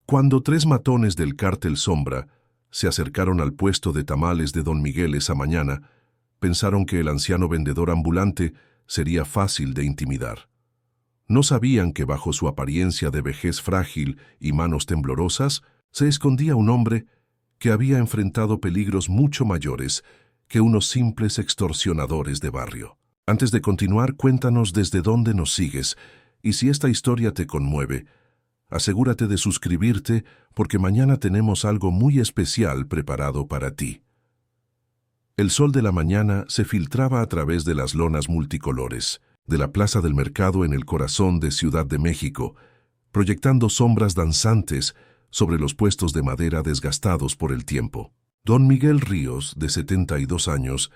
Cuando 3 matones del cártel Sombra se acercaron al puesto de tamales de don Miguel esa mañana, pensaron que el anciano vendedor ambulante sería fácil de intimidar. No sabían que bajo su apariencia de vejez frágil y manos temblorosas se escondía un hombre que había enfrentado peligros mucho mayores que unos simples extorsionadores de barrio. Antes de continuar, cuéntanos desde dónde nos sigues, y si esta historia te conmueve, asegúrate de suscribirte porque mañana tenemos algo muy especial preparado para ti. El sol de la mañana se filtraba a través de las lonas multicolores de la Plaza del Mercado en el corazón de Ciudad de México, proyectando sombras danzantes sobre los puestos de madera desgastados por el tiempo. Don Miguel Ríos, de 72 años,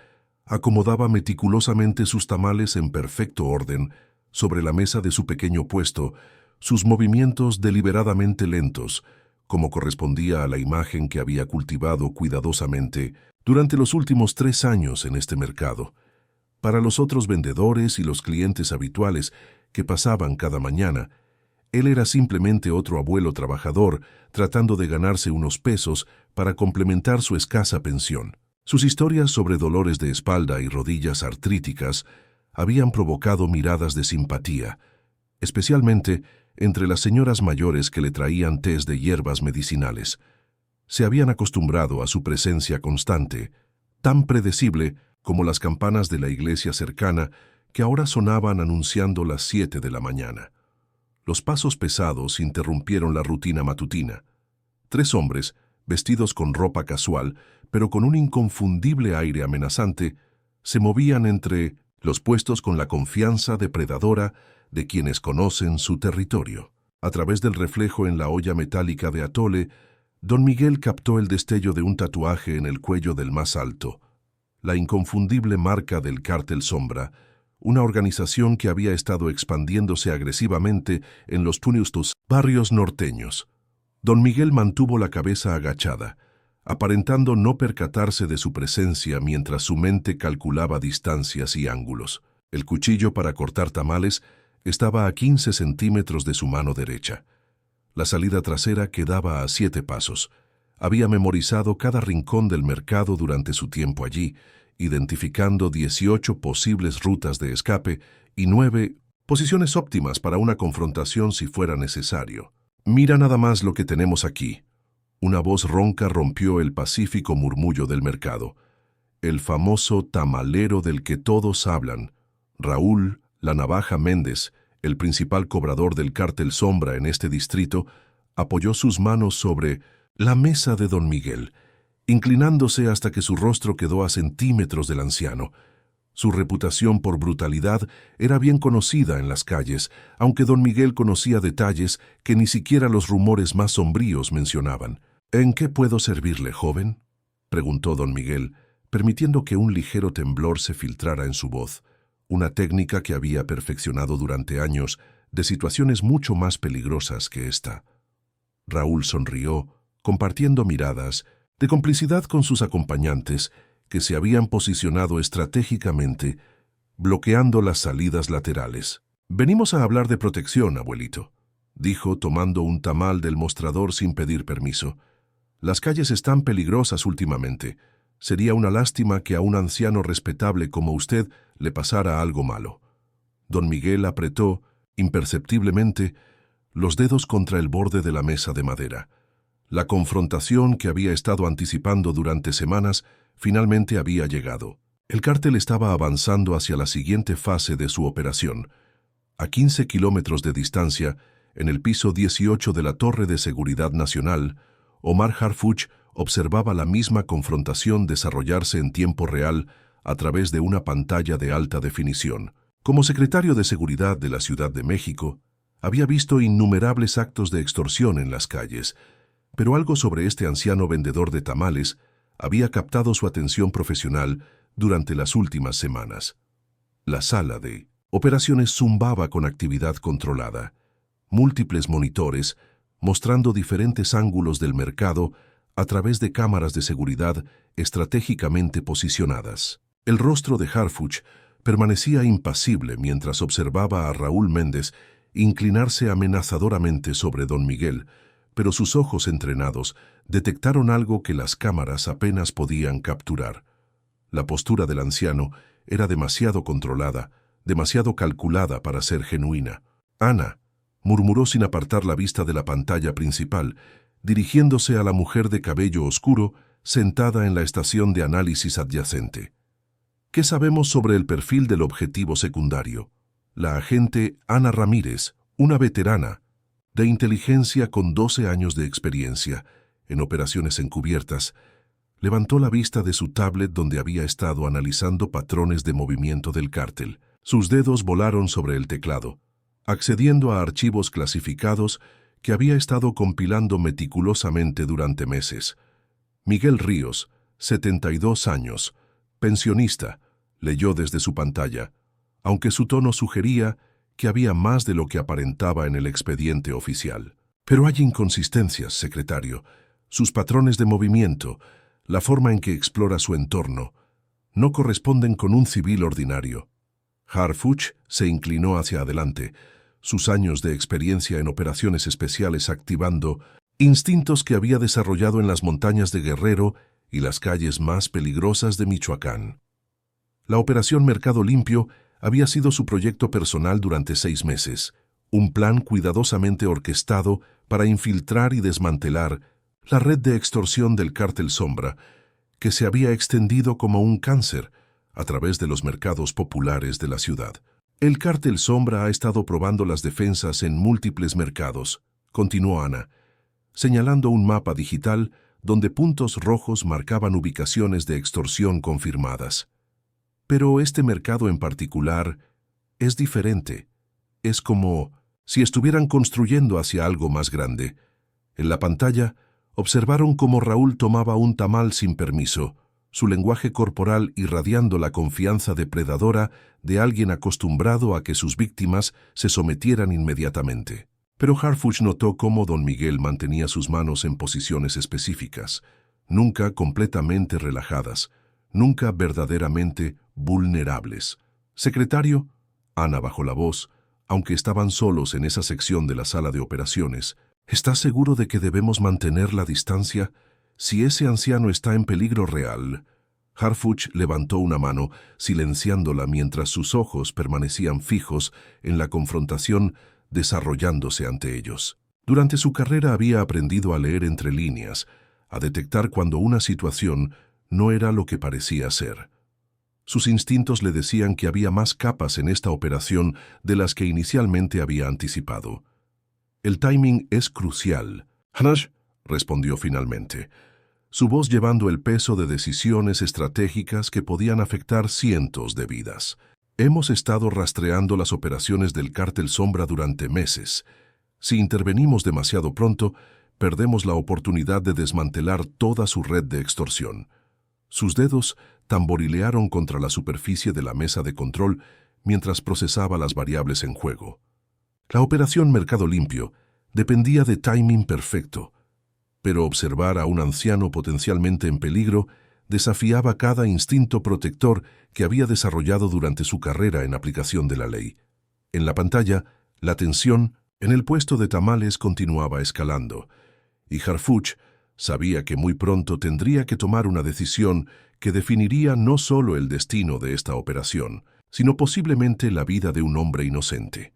acomodaba meticulosamente sus tamales en perfecto orden sobre la mesa de su pequeño puesto, sus movimientos deliberadamente lentos, como correspondía a la imagen que había cultivado cuidadosamente durante los últimos 3 años en este mercado. Para los otros vendedores y los clientes habituales que pasaban cada mañana, él era simplemente otro abuelo trabajador tratando de ganarse unos pesos para complementar su escasa pensión. Sus historias sobre dolores de espalda y rodillas artríticas habían provocado miradas de simpatía, especialmente entre las señoras mayores que le traían tés de hierbas medicinales. Se habían acostumbrado a su presencia constante, tan predecible como las campanas de la iglesia cercana que ahora sonaban anunciando las 7 de la mañana. Los pasos pesados interrumpieron la rutina matutina. 3 hombres, vestidos con ropa casual, pero con un inconfundible aire amenazante, se movían entre los puestos con la confianza depredadora de quienes conocen su territorio. A través del reflejo en la olla metálica de atole, don Miguel captó el destello de un tatuaje en el cuello del más alto, la inconfundible marca del Cártel Sombra, una organización que había estado expandiéndose agresivamente en los tunestos barrios norteños. Don Miguel mantuvo la cabeza agachada, aparentando no percatarse de su presencia mientras su mente calculaba distancias y ángulos. El cuchillo para cortar tamales estaba a 15 centímetros de su mano derecha. La salida trasera quedaba a 7 pasos. Había memorizado cada rincón del mercado durante su tiempo allí, identificando 18 posibles rutas de escape y 9 posiciones óptimas para una confrontación si fuera necesario. «Mira nada más lo que tenemos aquí». Una voz ronca rompió el pacífico murmullo del mercado. El famoso tamalero del que todos hablan, Raúl La Navaja Méndez, el principal cobrador del Cártel Sombra en este distrito, apoyó sus manos sobre la mesa de don Miguel, inclinándose hasta que su rostro quedó a centímetros del anciano. Su reputación por brutalidad era bien conocida en las calles, aunque don Miguel conocía detalles que ni siquiera los rumores más sombríos mencionaban. «¿En qué puedo servirle, joven?», preguntó don Miguel, permitiendo que un ligero temblor se filtrara en su voz, una técnica que había perfeccionado durante años de situaciones mucho más peligrosas que esta. Raúl sonrió, compartiendo miradas de complicidad con sus acompañantes, que se habían posicionado estratégicamente, bloqueando las salidas laterales. «Venimos a hablar de protección, abuelito», dijo tomando un tamal del mostrador sin pedir permiso. «Las calles están peligrosas últimamente. Sería una lástima que a un anciano respetable como usted le pasara algo malo». Don Miguel apretó, imperceptiblemente, los dedos contra el borde de la mesa de madera. La confrontación que había estado anticipando durante semanas finalmente había llegado. El cártel estaba avanzando hacia la siguiente fase de su operación. A 15 kilómetros de distancia, en el piso 18 de la Torre de Seguridad Nacional, Omar Harfuch observaba la misma confrontación desarrollarse en tiempo real a través de una pantalla de alta definición. Como secretario de Seguridad de la Ciudad de México, había visto innumerables actos de extorsión en las calles, pero algo sobre este anciano vendedor de tamales había captado su atención profesional durante las últimas semanas. La sala de operaciones zumbaba con actividad controlada, múltiples monitores mostrando diferentes ángulos del mercado a través de cámaras de seguridad estratégicamente posicionadas. El rostro de Harfuch permanecía impasible mientras observaba a Raúl Méndez inclinarse amenazadoramente sobre don Miguel, pero sus ojos entrenados detectaron algo que las cámaras apenas podían capturar. La postura del anciano era demasiado controlada, demasiado calculada para ser genuina. «Ana», murmuró sin apartar la vista de la pantalla principal, dirigiéndose a la mujer de cabello oscuro sentada en la estación de análisis adyacente. «¿Qué sabemos sobre el perfil del objetivo secundario?» La agente Ana Ramírez, una veterana de inteligencia con 12 años de experiencia en operaciones encubiertas, levantó la vista de su tablet donde había estado analizando patrones de movimiento del cártel. Sus dedos volaron sobre el teclado, accediendo a archivos clasificados que había estado compilando meticulosamente durante meses. Miguel Ríos, 72 años, pensionista, leyó desde su pantalla, aunque su tono sugería que había más de lo que aparentaba en el expediente oficial. «Pero hay inconsistencias, secretario. Sus patrones de movimiento, la forma en que explora su entorno, no corresponden con un civil ordinario». Harfuch se inclinó hacia adelante, sus años de experiencia en operaciones especiales activando instintos que había desarrollado en las montañas de Guerrero y las calles más peligrosas de Michoacán. La Operación Mercado Limpio había sido su proyecto personal durante 6 meses, un plan cuidadosamente orquestado para infiltrar y desmantelar la red de extorsión del Cártel Sombra, que se había extendido como un cáncer a través de los mercados populares de la ciudad. «El Cártel Sombra ha estado probando las defensas en múltiples mercados», continuó Ana, señalando un mapa digital donde puntos rojos marcaban ubicaciones de extorsión confirmadas. «Pero este mercado en particular es diferente. Es como si estuvieran construyendo hacia algo más grande». En la pantalla observaron cómo Raúl tomaba un tamal sin permiso, su lenguaje corporal irradiando la confianza depredadora de alguien acostumbrado a que sus víctimas se sometieran inmediatamente. Pero Harfuch notó cómo don Miguel mantenía sus manos en posiciones específicas, nunca completamente relajadas, nunca verdaderamente vulnerables. «Secretario», Ana bajó la voz, aunque estaban solos en esa sección de la sala de operaciones, «¿está seguro de que debemos mantener la distancia? Si ese anciano está en peligro real». Harfuch levantó una mano, silenciándola mientras sus ojos permanecían fijos en la confrontación desarrollándose ante ellos. Durante su carrera había aprendido a leer entre líneas, a detectar cuando una situación no era lo que parecía ser. Sus instintos le decían que había más capas en esta operación de las que inicialmente había anticipado. «El timing es crucial», «Hanash», respondió finalmente, su voz llevando el peso de decisiones estratégicas que podían afectar cientos de vidas. «Hemos estado rastreando las operaciones del Cártel Sombra durante meses. Si intervenimos demasiado pronto, perdemos la oportunidad de desmantelar toda su red de extorsión». Sus dedos tamborilearon contra la superficie de la mesa de control mientras procesaba las variables en juego. La operación Mercado Limpio dependía de timing perfecto, pero observar a un anciano potencialmente en peligro desafiaba cada instinto protector que había desarrollado durante su carrera en aplicación de la ley. En la pantalla, la tensión en el puesto de tamales continuaba escalando, y Harfuch sabía que muy pronto tendría que tomar una decisión que definiría no solo el destino de esta operación, sino posiblemente la vida de un hombre inocente.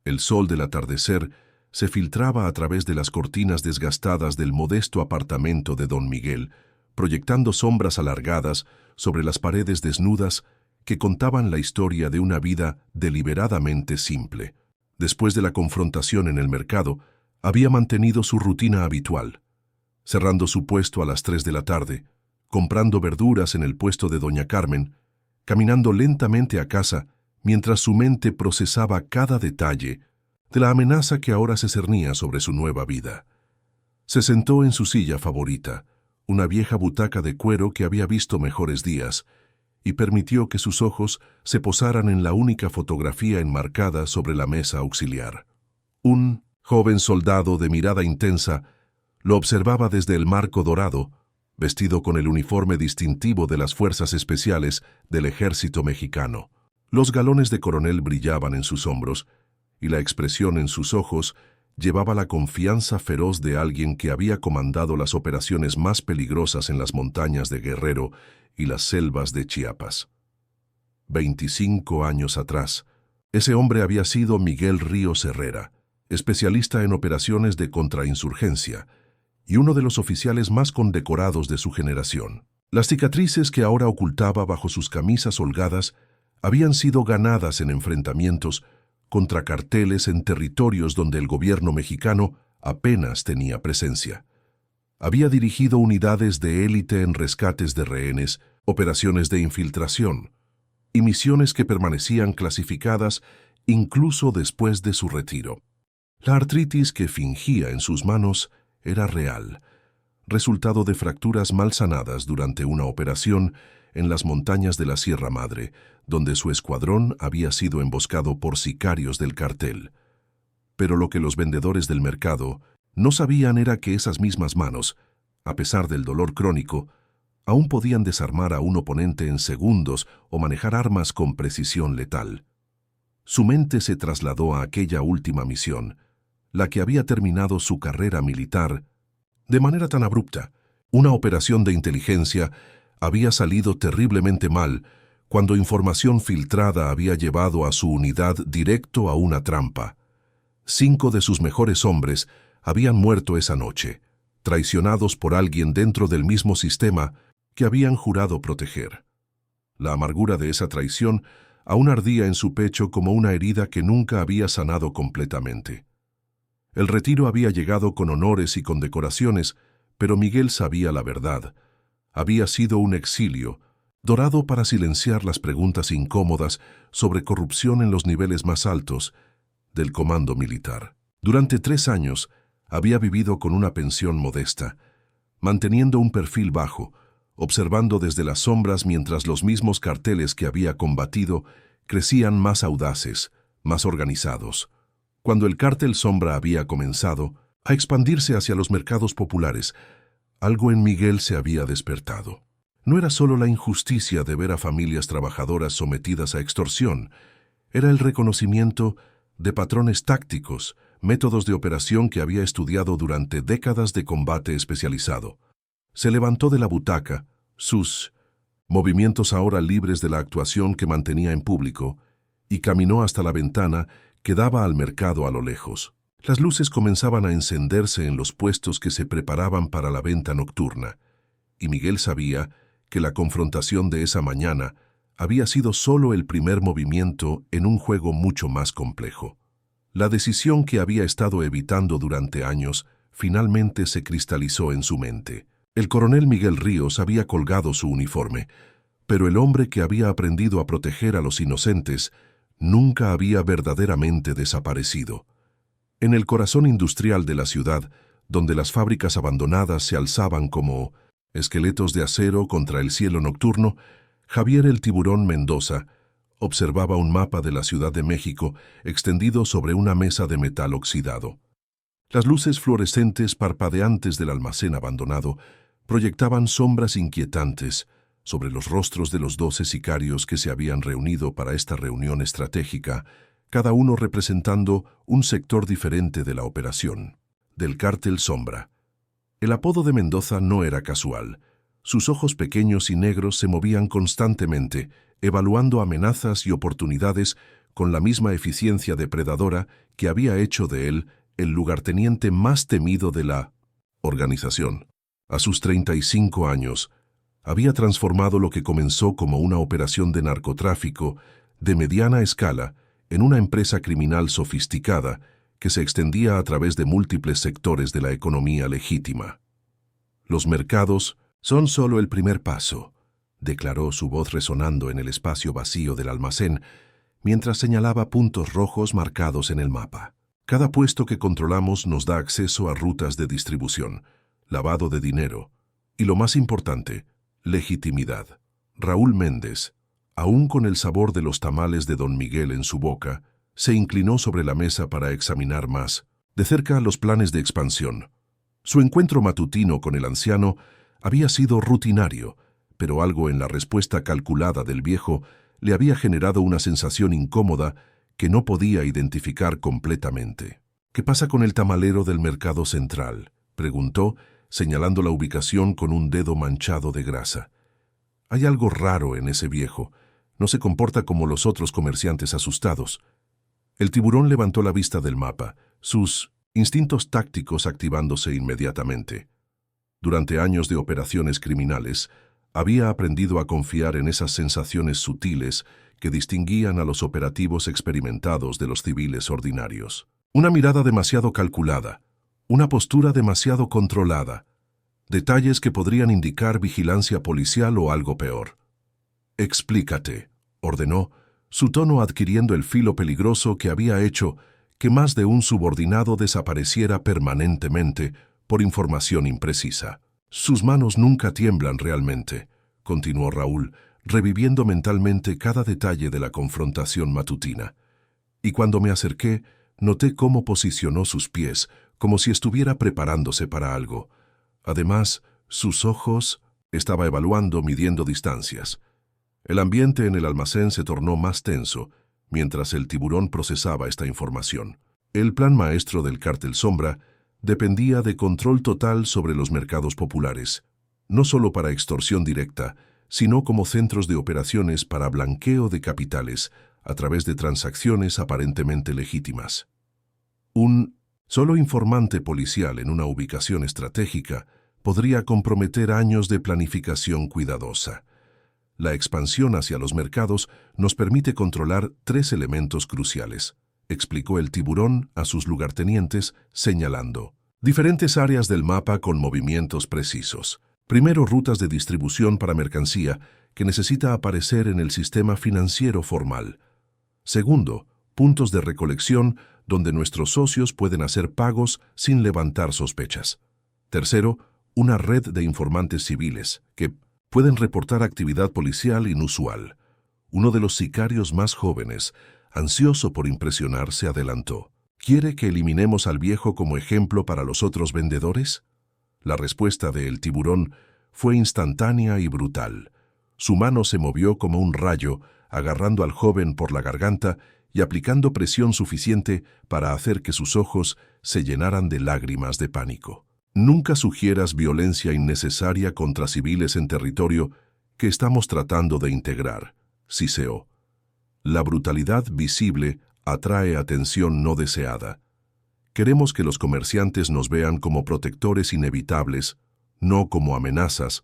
El sol del atardecer se filtraba a través de las cortinas desgastadas del modesto apartamento de don Miguel, proyectando sombras alargadas sobre las paredes desnudas que contaban la historia de una vida deliberadamente simple. Después de la confrontación en el mercado, había mantenido su rutina habitual, cerrando su puesto a las 3 de la tarde, comprando verduras en el puesto de doña Carmen, caminando lentamente a casa mientras su mente procesaba cada detalle de la amenaza que ahora se cernía sobre su nueva vida. Se sentó en su silla favorita, una vieja butaca de cuero que había visto mejores días, y permitió que sus ojos se posaran en la única fotografía enmarcada sobre la mesa auxiliar. Un joven soldado de mirada intensa lo observaba desde el marco dorado, vestido con el uniforme distintivo de las Fuerzas Especiales del Ejército Mexicano. Los galones de coronel brillaban en sus hombros, y la expresión en sus ojos llevaba la confianza feroz de alguien que había comandado las operaciones más peligrosas en las montañas de Guerrero y las selvas de Chiapas. 25 años atrás, ese hombre había sido Miguel Ríos Herrera, especialista en operaciones de contrainsurgencia y uno de los oficiales más condecorados de su generación. Las cicatrices que ahora ocultaba bajo sus camisas holgadas habían sido ganadas en enfrentamientos contra carteles en territorios donde el gobierno mexicano apenas tenía presencia. Había dirigido unidades de élite en rescates de rehenes, operaciones de infiltración y misiones que permanecían clasificadas incluso después de su retiro. La artritis que fingía en sus manos era real, resultado de fracturas mal sanadas durante una operación en las montañas de la Sierra Madre, donde su escuadrón había sido emboscado por sicarios del cartel. Pero lo que los vendedores del mercado no sabían era que esas mismas manos, a pesar del dolor crónico, aún podían desarmar a un oponente en segundos o manejar armas con precisión letal. Su mente se trasladó a aquella última misión, la que había terminado su carrera militar de manera tan abrupta. Una operación de inteligencia había salido terriblemente mal cuando información filtrada había llevado a su unidad directo a una trampa. 5 de sus mejores hombres habían muerto esa noche, traicionados por alguien dentro del mismo sistema que habían jurado proteger. La amargura de esa traición aún ardía en su pecho como una herida que nunca había sanado completamente. El retiro había llegado con honores y condecoraciones, pero Miguel sabía la verdad. Había sido un exilio, dorado para silenciar las preguntas incómodas sobre corrupción en los niveles más altos del comando militar. Durante 3 años había vivido con una pensión modesta, manteniendo un perfil bajo, observando desde las sombras mientras los mismos carteles que había combatido crecían más audaces, más organizados. Cuando el cártel Sombra había comenzado a expandirse hacia los mercados populares, algo en Miguel se había despertado. No era solo la injusticia de ver a familias trabajadoras sometidas a extorsión, era el reconocimiento de patrones tácticos, métodos de operación que había estudiado durante décadas de combate especializado. Se levantó de la butaca, sus movimientos ahora libres de la actuación que mantenía en público, y caminó hasta la ventana que daba al mercado a lo lejos. Las luces comenzaban a encenderse en los puestos que se preparaban para la venta nocturna, y Miguel sabía que la confrontación de esa mañana había sido solo el primer movimiento en un juego mucho más complejo. La decisión que había estado evitando durante años finalmente se cristalizó en su mente. El coronel Miguel Ríos había colgado su uniforme, pero el hombre que había aprendido a proteger a los inocentes nunca había verdaderamente desaparecido. En el corazón industrial de la ciudad, donde las fábricas abandonadas se alzaban como esqueletos de acero contra el cielo nocturno, Javier el Tiburón Mendoza observaba un mapa de la Ciudad de México extendido sobre una mesa de metal oxidado. Las luces fluorescentes parpadeantes del almacén abandonado proyectaban sombras inquietantes sobre los rostros de los 12 sicarios que se habían reunido para esta reunión estratégica, cada uno representando un sector diferente de la operación. Del cártel Sombra. El apodo de Mendoza no era casual. Sus ojos pequeños y negros se movían constantemente, evaluando amenazas y oportunidades con la misma eficiencia depredadora que había hecho de él el lugarteniente más temido de la organización. A sus 35 años, había transformado lo que comenzó como una operación de narcotráfico de mediana escala en una empresa criminal sofisticada que se extendía a través de múltiples sectores de la economía legítima. Los mercados son solo el primer paso, declaró su voz resonando en el espacio vacío del almacén, mientras señalaba puntos rojos marcados en el mapa. Cada puesto que controlamos nos da acceso a rutas de distribución, lavado de dinero y, lo más importante, legitimidad. Raúl Méndez, aún con el sabor de los tamales de Don Miguel en su boca, se inclinó sobre la mesa para examinar más de cerca los planes de expansión. Su encuentro matutino con el anciano había sido rutinario, pero algo en la respuesta calculada del viejo le había generado una sensación incómoda que no podía identificar completamente. ¿Qué pasa con el tamalero del mercado central?, preguntó, señalando la ubicación con un dedo manchado de grasa. Hay algo raro en ese viejo. No se comporta como los otros comerciantes asustados. El tiburón levantó la vista del mapa, sus instintos tácticos activándose inmediatamente. Durante años de operaciones criminales, había aprendido a confiar en esas sensaciones sutiles que distinguían a los operativos experimentados de los civiles ordinarios. Una mirada demasiado calculada, una postura demasiado controlada, detalles que podrían indicar vigilancia policial o algo peor. «Explícate», ordenó, su tono adquiriendo el filo peligroso que había hecho que más de un subordinado desapareciera permanentemente por información imprecisa. «Sus manos nunca tiemblan realmente», continuó Raúl, reviviendo mentalmente cada detalle de la confrontación matutina. «Y cuando me acerqué, noté cómo posicionó sus pies, como si estuviera preparándose para algo. Además, sus ojos estaba evaluando, midiendo distancias. El ambiente en el almacén se tornó más tenso mientras el tiburón procesaba esta información. El plan maestro del Cártel Sombra dependía de control total sobre los mercados populares, no solo para extorsión directa, sino como centros de operaciones para blanqueo de capitales a través de transacciones aparentemente legítimas. Un solo informante policial en una ubicación estratégica podría comprometer años de planificación cuidadosa. La expansión hacia los mercados nos permite controlar 3 elementos cruciales, explicó el tiburón a sus lugartenientes, señalando diferentes áreas del mapa con movimientos precisos. Primero, rutas de distribución para mercancía que necesita aparecer en el sistema financiero formal. Segundo, puntos de recolección donde nuestros socios pueden hacer pagos sin levantar sospechas. Tercero, una red de informantes civiles que pueden reportar actividad policial inusual. Uno de los sicarios más jóvenes, ansioso por impresionar, se adelantó. ¿Quiere que eliminemos al viejo como ejemplo para los otros vendedores? La respuesta de El Tiburón fue instantánea y brutal. Su mano se movió como un rayo, agarrando al joven por la garganta y aplicando presión suficiente para hacer que sus ojos se llenaran de lágrimas de pánico. Nunca sugieras violencia innecesaria contra civiles en territorio que estamos tratando de integrar, siseó. La brutalidad visible atrae atención no deseada. Queremos que los comerciantes nos vean como protectores inevitables, no como amenazas,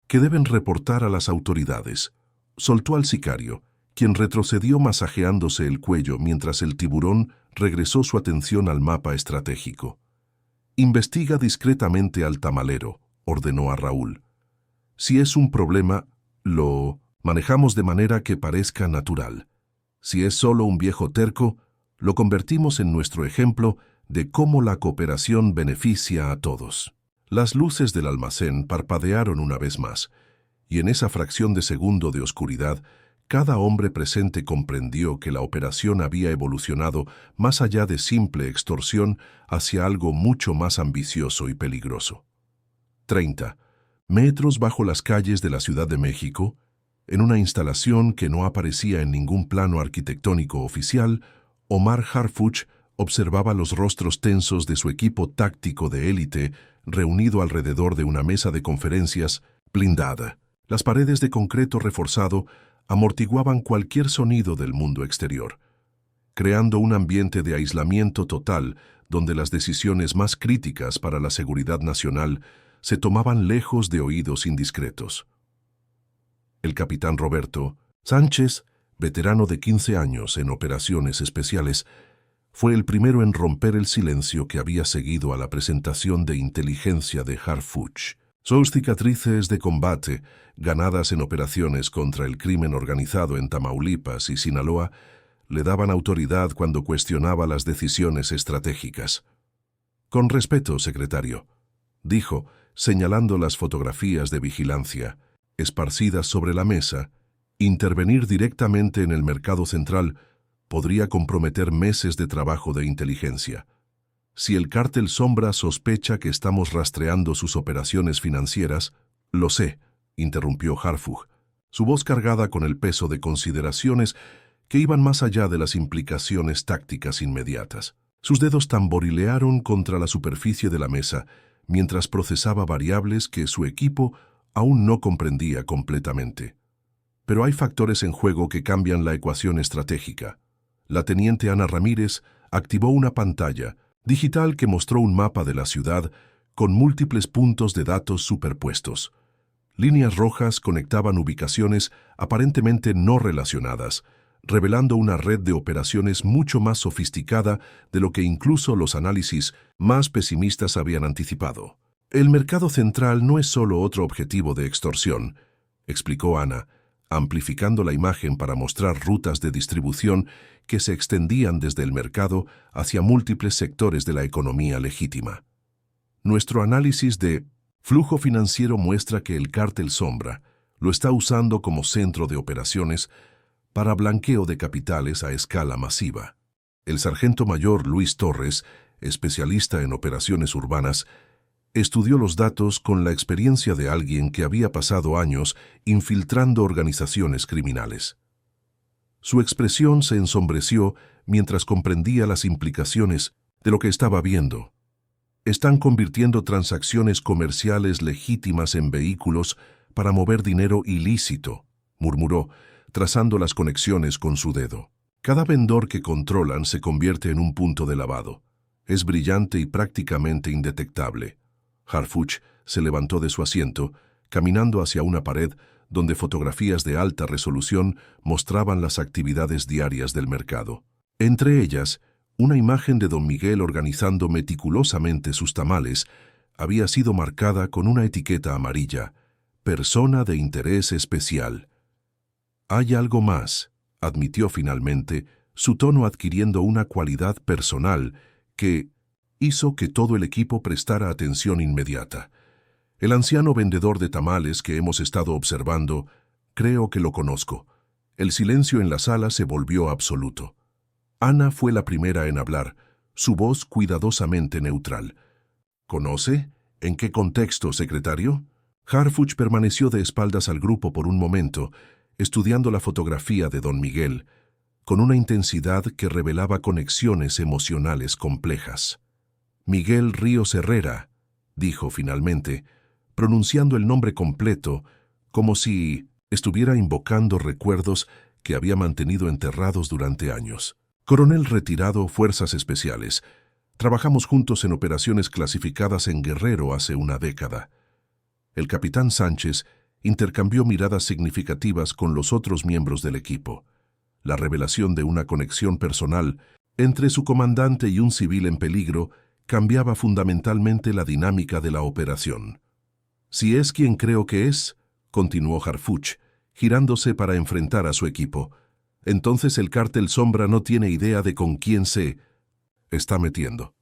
que deben reportar a las autoridades. Soltó al sicario, quien retrocedió masajeándose el cuello mientras el tiburón regresó su atención al mapa estratégico. «Investiga discretamente al tamalero», ordenó a Raúl. «Si es un problema, lo manejamos de manera que parezca natural. Si es solo un viejo terco, lo convertimos en nuestro ejemplo de cómo la cooperación beneficia a todos». Las luces del almacén parpadearon una vez más, y en esa fracción de segundo de oscuridad, cada hombre presente comprendió que la operación había evolucionado más allá de simple extorsión hacia algo mucho más ambicioso y peligroso. 30 metros bajo las calles de la Ciudad de México, en una instalación que no aparecía en ningún plano arquitectónico oficial, Omar Harfuch observaba los rostros tensos de su equipo táctico de élite reunido alrededor de una mesa de conferencias blindada. Las paredes de concreto reforzado amortiguaban cualquier sonido del mundo exterior, creando un ambiente de aislamiento total donde las decisiones más críticas para la seguridad nacional se tomaban lejos de oídos indiscretos. El capitán Roberto Sánchez, veterano de 15 años en operaciones especiales, fue el primero en romper el silencio que había seguido a la presentación de inteligencia de Harfuch. Sus cicatrices de combate, ganadas en operaciones contra el crimen organizado en Tamaulipas y Sinaloa, le daban autoridad cuando cuestionaba las decisiones estratégicas. «Con respeto, secretario», dijo, señalando las fotografías de vigilancia, esparcidas sobre la mesa, intervenir directamente en el mercado central podría comprometer meses de trabajo de inteligencia. Si el Cártel Sombra sospecha que estamos rastreando sus operaciones financieras, lo sé, interrumpió Harfuch, su voz cargada con el peso de consideraciones que iban más allá de las implicaciones tácticas inmediatas. Sus dedos tamborilearon contra la superficie de la mesa mientras procesaba variables que su equipo aún no comprendía completamente. Pero hay factores en juego que cambian la ecuación estratégica. La teniente Ana Ramírez activó una pantalla digital que mostró un mapa de la ciudad con múltiples puntos de datos superpuestos. Líneas rojas conectaban ubicaciones aparentemente no relacionadas, revelando una red de operaciones mucho más sofisticada de lo que incluso los análisis más pesimistas habían anticipado. El mercado central no es solo otro objetivo de extorsión, explicó Ana, amplificando la imagen para mostrar rutas de distribución que se extendían desde el mercado hacia múltiples sectores de la economía legítima. Nuestro análisis de flujo financiero muestra que el cártel Sombra lo está usando como centro de operaciones para blanqueo de capitales a escala masiva. El sargento mayor Luis Torres, especialista en operaciones urbanas, estudió los datos con la experiencia de alguien que había pasado años infiltrando organizaciones criminales. Su expresión se ensombreció mientras comprendía las implicaciones de lo que estaba viendo. Están convirtiendo transacciones comerciales legítimas en vehículos para mover dinero ilícito, murmuró, trazando las conexiones con su dedo. Cada vendedor que controlan se convierte en un punto de lavado. Es brillante y prácticamente indetectable. Harfuch se levantó de su asiento, caminando hacia una pared donde fotografías de alta resolución mostraban las actividades diarias del mercado. Entre ellas, una imagen de don Miguel organizando meticulosamente sus tamales había sido marcada con una etiqueta amarilla, persona de interés especial. Hay algo más, admitió finalmente, su tono adquiriendo una cualidad personal que hizo que todo el equipo prestara atención inmediata. El anciano vendedor de tamales que hemos estado observando, creo que lo conozco. El silencio en la sala se volvió absoluto. Ana fue la primera en hablar, su voz cuidadosamente neutral. ¿Conoce? ¿En qué contexto, secretario? Harfuch permaneció de espaldas al grupo por un momento, estudiando la fotografía de don Miguel, con una intensidad que revelaba conexiones emocionales complejas. Miguel Ríos Herrera, dijo finalmente, pronunciando el nombre completo, como si estuviera invocando recuerdos que había mantenido enterrados durante años. Coronel retirado, Fuerzas Especiales. Trabajamos juntos en operaciones clasificadas en Guerrero hace una década. El capitán Sánchez intercambió miradas significativas con los otros miembros del equipo. La revelación de una conexión personal entre su comandante y un civil en peligro cambiaba fundamentalmente la dinámica de la operación. Si es quien creo que es, continuó Harfuch, girándose para enfrentar a su equipo, entonces el cártel Sombra no tiene idea de con quién se está metiendo.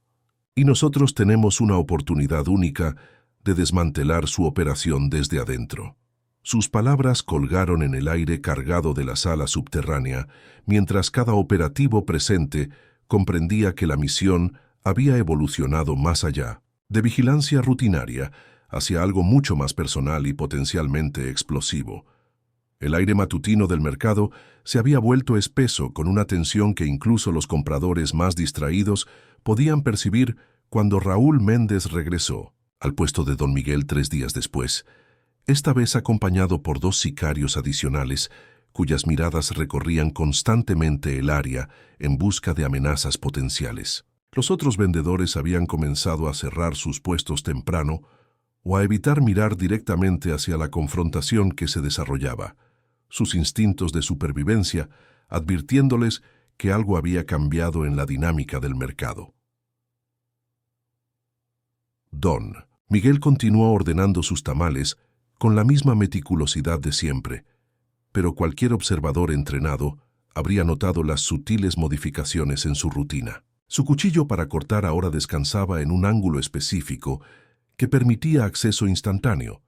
Y nosotros tenemos una oportunidad única de desmantelar su operación desde adentro. Sus palabras colgaron en el aire cargado de la sala subterránea, mientras cada operativo presente comprendía que la misión había evolucionado más allá, de vigilancia rutinaria, hacia algo mucho más personal y potencialmente explosivo. El aire matutino del mercado se había vuelto espeso con una tensión que incluso los compradores más distraídos podían percibir cuando Raúl Méndez regresó al puesto de don Miguel 3 días después, esta vez acompañado por 2 sicarios adicionales cuyas miradas recorrían constantemente el área en busca de amenazas potenciales. Los otros vendedores habían comenzado a cerrar sus puestos temprano o a evitar mirar directamente hacia la confrontación que se desarrollaba, sus instintos de supervivencia advirtiéndoles que algo había cambiado en la dinámica del mercado. Don Miguel continuó ordenando sus tamales con la misma meticulosidad de siempre, pero cualquier observador entrenado habría notado las sutiles modificaciones en su rutina. Su cuchillo para cortar ahora descansaba en un ángulo específico que permitía acceso instantáneo,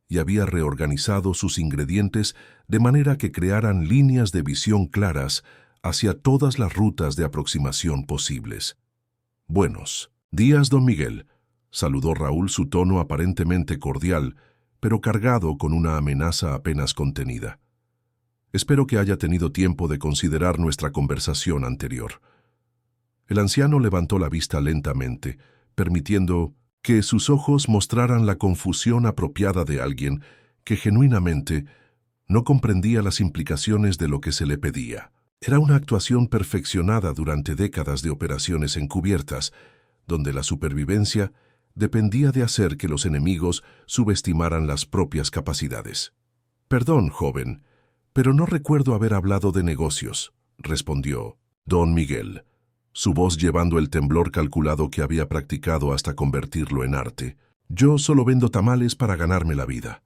y había reorganizado sus ingredientes de manera que crearan líneas de visión claras hacia todas las rutas de aproximación posibles. «Buenos días, don Miguel», saludó Raúl, su tono aparentemente cordial, pero cargado con una amenaza apenas contenida. «Espero que haya tenido tiempo de considerar nuestra conversación anterior». El anciano levantó la vista lentamente, permitiendo que sus ojos mostraran la confusión apropiada de alguien que genuinamente no comprendía las implicaciones de lo que se le pedía. Era una actuación perfeccionada durante décadas de operaciones encubiertas, donde la supervivencia dependía de hacer que los enemigos subestimaran las propias capacidades. «Perdón, joven, pero no recuerdo haber hablado de negocios», respondió don Miguel, su voz llevando el temblor calculado que había practicado hasta convertirlo en arte. «Yo solo vendo tamales para ganarme la vida».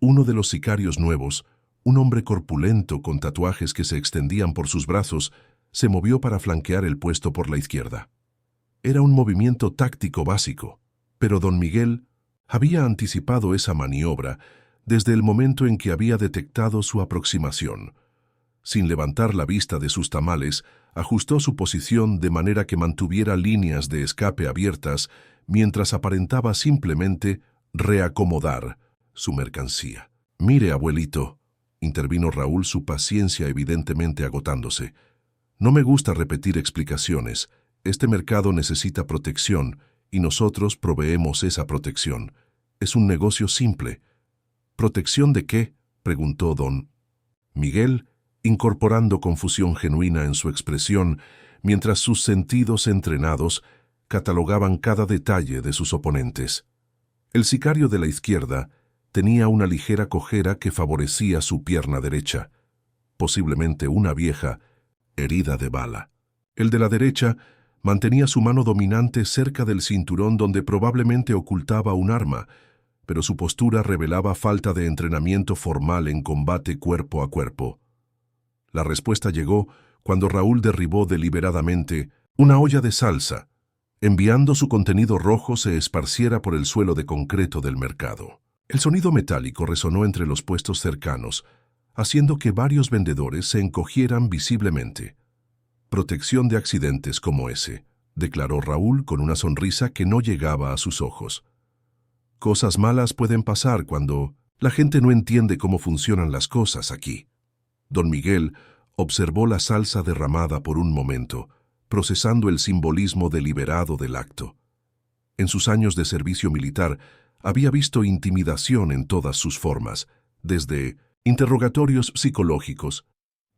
Uno de los sicarios nuevos, un hombre corpulento con tatuajes que se extendían por sus brazos, se movió para flanquear el puesto por la izquierda. Era un movimiento táctico básico, pero don Miguel había anticipado esa maniobra desde el momento en que había detectado su aproximación. Sin levantar la vista de sus tamales, ajustó su posición de manera que mantuviera líneas de escape abiertas mientras aparentaba simplemente reacomodar su mercancía. «Mire, abuelito», intervino Raúl, su paciencia evidentemente agotándose. «No me gusta repetir explicaciones. Este mercado necesita protección y nosotros proveemos esa protección. Es un negocio simple». «¿Protección de qué?», preguntó don Miguel, incorporando confusión genuina en su expresión, mientras sus sentidos entrenados catalogaban cada detalle de sus oponentes. El sicario de la izquierda tenía una ligera cojera que favorecía su pierna derecha, posiblemente una vieja herida de bala. El de la derecha mantenía su mano dominante cerca del cinturón donde probablemente ocultaba un arma, pero su postura revelaba falta de entrenamiento formal en combate cuerpo a cuerpo. La respuesta llegó cuando Raúl derribó deliberadamente una olla de salsa, enviando su contenido rojo se esparciera por el suelo de concreto del mercado. El sonido metálico resonó entre los puestos cercanos, haciendo que varios vendedores se encogieran visiblemente. «Protección de accidentes como ese», declaró Raúl con una sonrisa que no llegaba a sus ojos. «Cosas malas pueden pasar cuando la gente no entiende cómo funcionan las cosas aquí». Don Miguel observó la salsa derramada por un momento, procesando el simbolismo deliberado del acto. En sus años de servicio militar, había visto intimidación en todas sus formas, desde interrogatorios psicológicos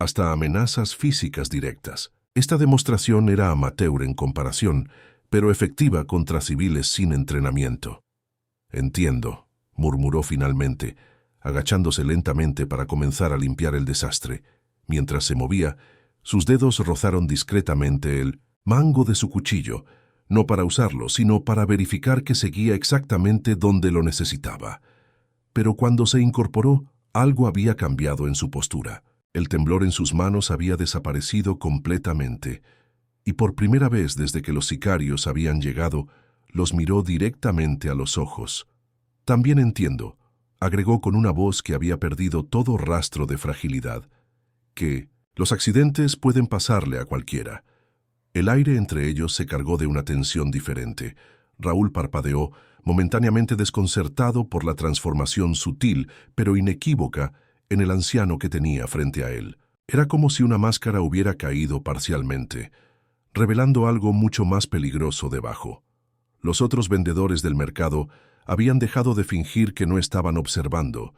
hasta amenazas físicas directas. Esta demostración era amateur en comparación, pero efectiva contra civiles sin entrenamiento. «Entiendo», murmuró finalmente, agachándose lentamente para comenzar a limpiar el desastre. Mientras se movía, sus dedos rozaron discretamente el mango de su cuchillo, no para usarlo, sino para verificar que seguía exactamente donde lo necesitaba. Pero cuando se incorporó, algo había cambiado en su postura. El temblor en sus manos había desaparecido completamente, y por primera vez desde que los sicarios habían llegado, los miró directamente a los ojos. «También entiendo», agregó con una voz que había perdido todo rastro de fragilidad, «que los accidentes pueden pasarle a cualquiera». El aire entre ellos se cargó de una tensión diferente. Raúl parpadeó, momentáneamente desconcertado por la transformación sutil, pero inequívoca, en el anciano que tenía frente a él. Era como si una máscara hubiera caído parcialmente, revelando algo mucho más peligroso debajo. Los otros vendedores del mercado habían dejado de fingir que no estaban observando,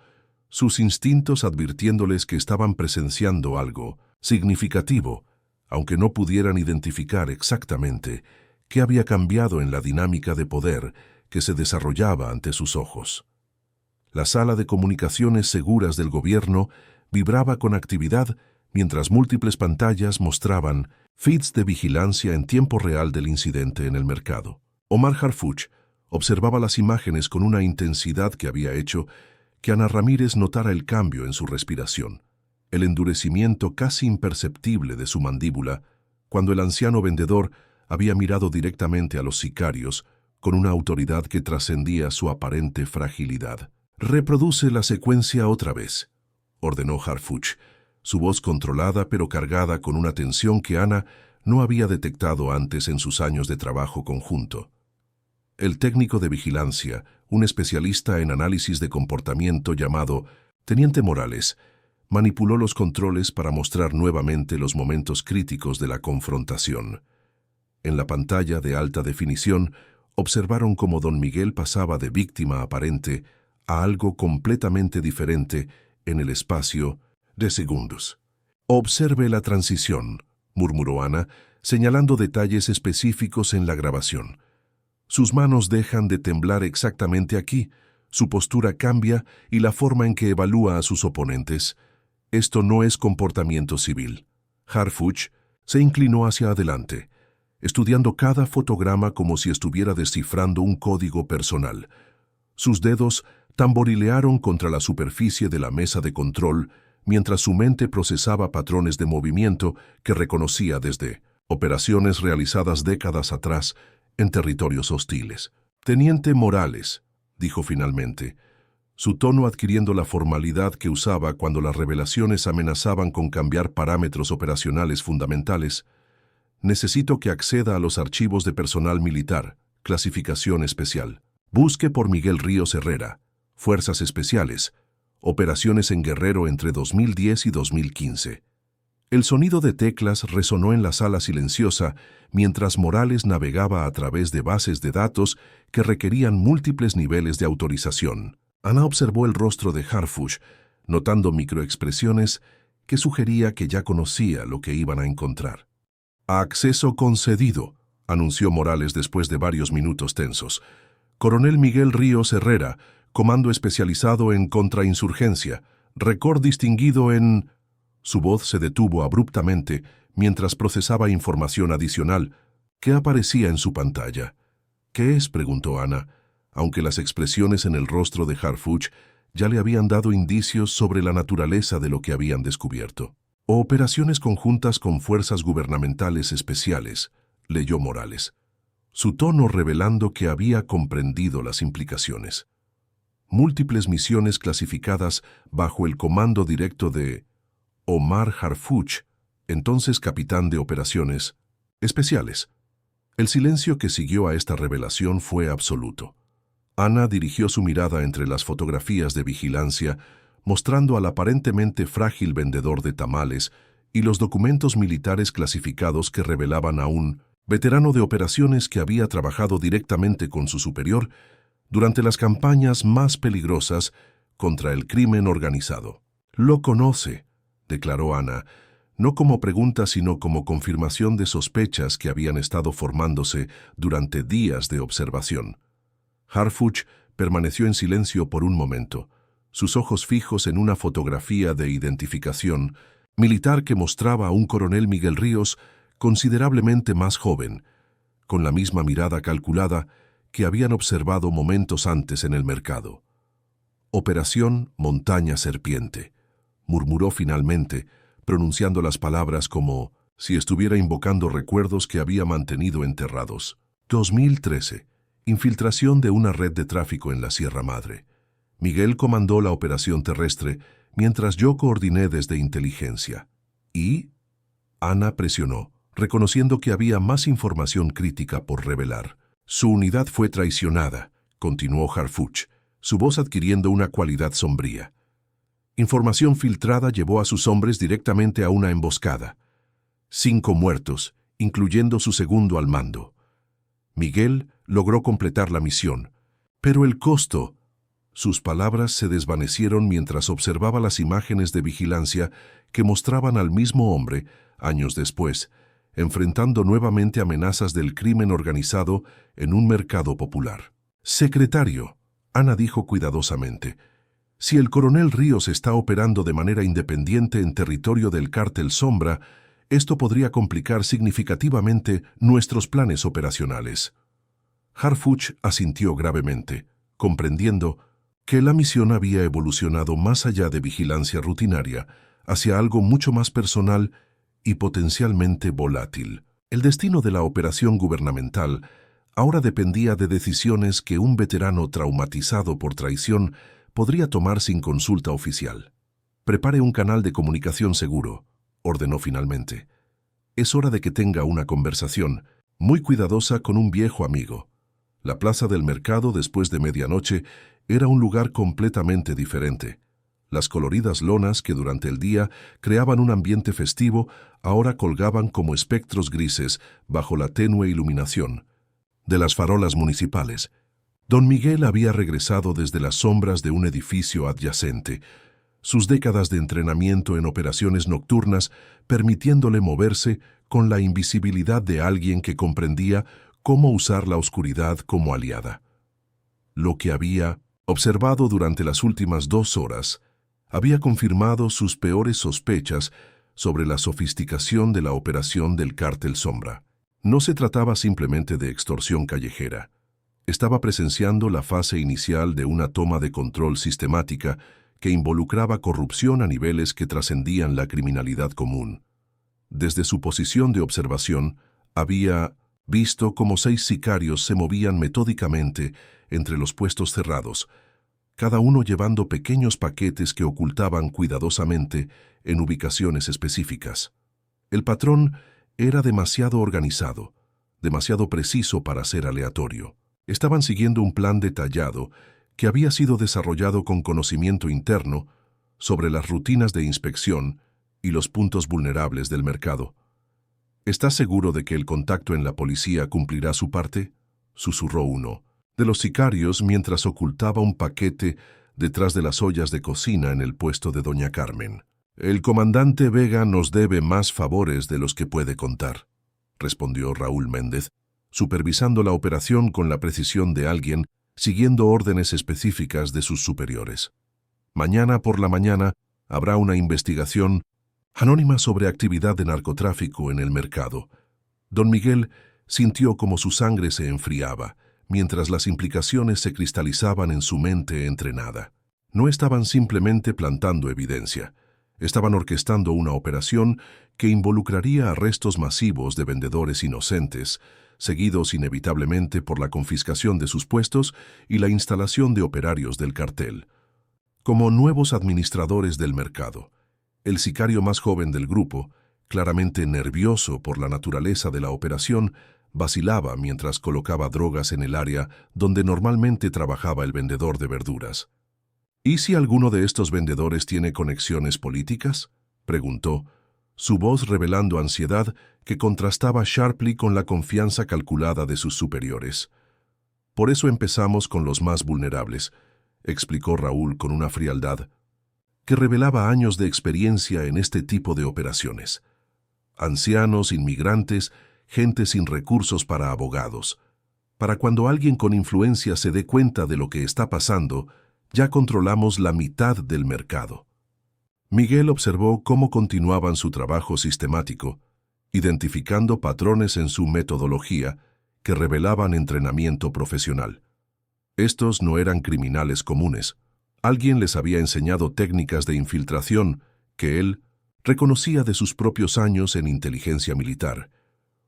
sus instintos advirtiéndoles que estaban presenciando algo significativo, aunque no pudieran identificar exactamente qué había cambiado en la dinámica de poder que se desarrollaba ante sus ojos. La sala de comunicaciones seguras del gobierno vibraba con actividad mientras múltiples pantallas mostraban feeds de vigilancia en tiempo real del incidente en el mercado. Omar Harfuch observaba las imágenes con una intensidad que había hecho que Ana Ramírez notara el cambio en su respiración, el endurecimiento casi imperceptible de su mandíbula, cuando el anciano vendedor había mirado directamente a los sicarios con una autoridad que trascendía su aparente fragilidad. «Reproduce la secuencia otra vez», ordenó Harfuch, su voz controlada pero cargada con una tensión que Ana no había detectado antes en sus años de trabajo conjunto. El técnico de vigilancia, un especialista en análisis de comportamiento llamado Teniente Morales, manipuló los controles para mostrar nuevamente los momentos críticos de la confrontación. En la pantalla de alta definición, observaron cómo don Miguel pasaba de víctima aparente a algo completamente diferente en el espacio de segundos. «Observe la transición», murmuró Ana, señalando detalles específicos en la grabación. Sus manos dejan de temblar exactamente aquí, su postura cambia y la forma en que evalúa a sus oponentes. Esto no es comportamiento civil. Harfuch se inclinó hacia adelante, estudiando cada fotograma como si estuviera descifrando un código personal. Sus dedos tamborilearon contra la superficie de la mesa de control mientras su mente procesaba patrones de movimiento que reconocía desde operaciones realizadas décadas atrás en territorios hostiles. «Teniente Morales», dijo finalmente, su tono adquiriendo la formalidad que usaba cuando las revelaciones amenazaban con cambiar parámetros operacionales fundamentales, «necesito que acceda a los archivos de personal militar, clasificación especial. Busque por Miguel Ríos Herrera, Fuerzas Especiales, operaciones en Guerrero entre 2010 y 2015». El sonido de teclas resonó en la sala silenciosa mientras Morales navegaba a través de bases de datos que requerían múltiples niveles de autorización. Ana observó el rostro de Harfuch, notando microexpresiones que sugería que ya conocía lo que iban a encontrar. «Acceso concedido», anunció Morales después de varios minutos tensos. «Coronel Miguel Ríos Herrera, comando especializado en contrainsurgencia, récord distinguido en...» Su voz se detuvo abruptamente mientras procesaba información adicional que aparecía en su pantalla. «¿Qué es?», preguntó Ana, aunque las expresiones en el rostro de Harfuch ya le habían dado indicios sobre la naturaleza de lo que habían descubierto. «Operaciones conjuntas con fuerzas gubernamentales especiales», leyó Morales, su tono revelando que había comprendido las implicaciones. «Múltiples misiones clasificadas bajo el comando directo de Omar Harfuch, entonces capitán de operaciones especiales». El silencio que siguió a esta revelación fue absoluto. Ana dirigió su mirada entre las fotografías de vigilancia, mostrando al aparentemente frágil vendedor de tamales y los documentos militares clasificados que revelaban a un veterano de operaciones que había trabajado directamente con su superior durante las campañas más peligrosas contra el crimen organizado. «Lo conoce», declaró Ana, no como pregunta sino como confirmación de sospechas que habían estado formándose durante días de observación. Harfuch permaneció en silencio por un momento, sus ojos fijos en una fotografía de identificación militar que mostraba a un coronel Miguel Ríos considerablemente más joven, con la misma mirada calculada que habían observado momentos antes en el mercado. «Operación Montaña Serpiente», murmuró finalmente, pronunciando las palabras como si estuviera invocando recuerdos que había mantenido enterrados. 2013. Infiltración de una red de tráfico en la Sierra Madre. Miguel comandó la operación terrestre, mientras yo coordiné desde inteligencia. ¿Y? Ana presionó, reconociendo que había más información crítica por revelar. Su unidad fue traicionada, continuó Harfuch, su voz adquiriendo una cualidad sombría. Información filtrada llevó a sus hombres directamente a una emboscada. 5 muertos, incluyendo su segundo al mando. Miguel logró completar la misión, pero el costo... Sus palabras se desvanecieron mientras observaba las imágenes de vigilancia que mostraban al mismo hombre, años después, enfrentando nuevamente amenazas del crimen organizado en un mercado popular. «Secretario», Ana dijo cuidadosamente, «si el coronel Ríos está operando de manera independiente en territorio del cártel Sombra, esto podría complicar significativamente nuestros planes operacionales». Harfuch asintió gravemente, comprendiendo que la misión había evolucionado más allá de vigilancia rutinaria hacia algo mucho más personal y potencialmente volátil. El destino de la operación gubernamental ahora dependía de decisiones que un veterano traumatizado por traición podría tomar sin consulta oficial. «Prepare un canal de comunicación seguro», ordenó finalmente. «Es hora de que tenga una conversación muy cuidadosa con un viejo amigo». La plaza del mercado después de medianoche era un lugar completamente diferente. Las coloridas lonas que durante el día creaban un ambiente festivo, ahora colgaban como espectros grises bajo la tenue iluminación de las farolas municipales. Don Miguel había regresado desde las sombras de un edificio adyacente, sus décadas de entrenamiento en operaciones nocturnas permitiéndole moverse con la invisibilidad de alguien que comprendía cómo usar la oscuridad como aliada. Lo que había observado durante las últimas 2 horas había confirmado sus peores sospechas sobre la sofisticación de la operación del Cártel Sombra. No se trataba simplemente de extorsión callejera. Estaba presenciando la fase inicial de una toma de control sistemática que involucraba corrupción a niveles que trascendían la criminalidad común. Desde su posición de observación, había visto cómo 6 sicarios se movían metódicamente entre los puestos cerrados, cada uno llevando pequeños paquetes que ocultaban cuidadosamente en ubicaciones específicas. El patrón era demasiado organizado, demasiado preciso para ser aleatorio. Estaban siguiendo un plan detallado que había sido desarrollado con conocimiento interno sobre las rutinas de inspección y los puntos vulnerables del mercado. ¿Estás seguro de que el contacto en la policía cumplirá su parte?, susurró uno de los sicarios mientras ocultaba un paquete detrás de las ollas de cocina en el puesto de doña Carmen. El comandante Vega nos debe más favores de los que puede contar, respondió Raúl Méndez, supervisando la operación con la precisión de alguien siguiendo órdenes específicas de sus superiores. Mañana por la mañana habrá una investigación anónima sobre actividad de narcotráfico en el mercado. Don Miguel sintió como su sangre se enfriaba, mientras las implicaciones se cristalizaban en su mente entrenada. No estaban simplemente plantando evidencia, estaban orquestando una operación que involucraría arrestos masivos de vendedores inocentes, seguidos inevitablemente por la confiscación de sus puestos y la instalación de operarios del cartel. Como nuevos administradores del mercado, el sicario más joven del grupo, claramente nervioso por la naturaleza de la operación, vacilaba mientras colocaba drogas en el área donde normalmente trabajaba el vendedor de verduras. ¿Y si alguno de estos vendedores tiene conexiones políticas?, preguntó, su voz revelando ansiedad que contrastaba sharply con la confianza calculada de sus superiores. Por eso empezamos con los más vulnerables, explicó Raúl con una frialdad que revelaba años de experiencia en este tipo de operaciones. Ancianos, inmigrantes, gente sin recursos para abogados. Para cuando alguien con influencia se dé cuenta de lo que está pasando, ya controlamos la mitad del mercado. Miguel observó cómo continuaban su trabajo sistemático, identificando patrones en su metodología que revelaban entrenamiento profesional. Estos no eran criminales comunes. Alguien les había enseñado técnicas de infiltración que él reconocía de sus propios años en inteligencia militar.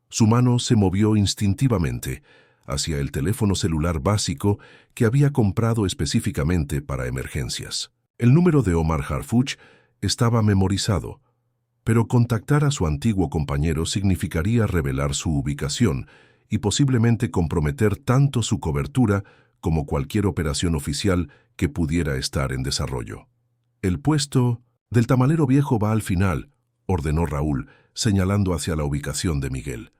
Su mano se movió instintivamente hacia el teléfono celular básico que había comprado específicamente para emergencias. El número de Omar Harfuch estaba memorizado, pero contactar a su antiguo compañero significaría revelar su ubicación y posiblemente comprometer tanto su cobertura como cualquier operación oficial que pudiera estar en desarrollo. El puesto del tamalero viejo va al final, ordenó Raúl, señalando hacia la ubicación de Miguel.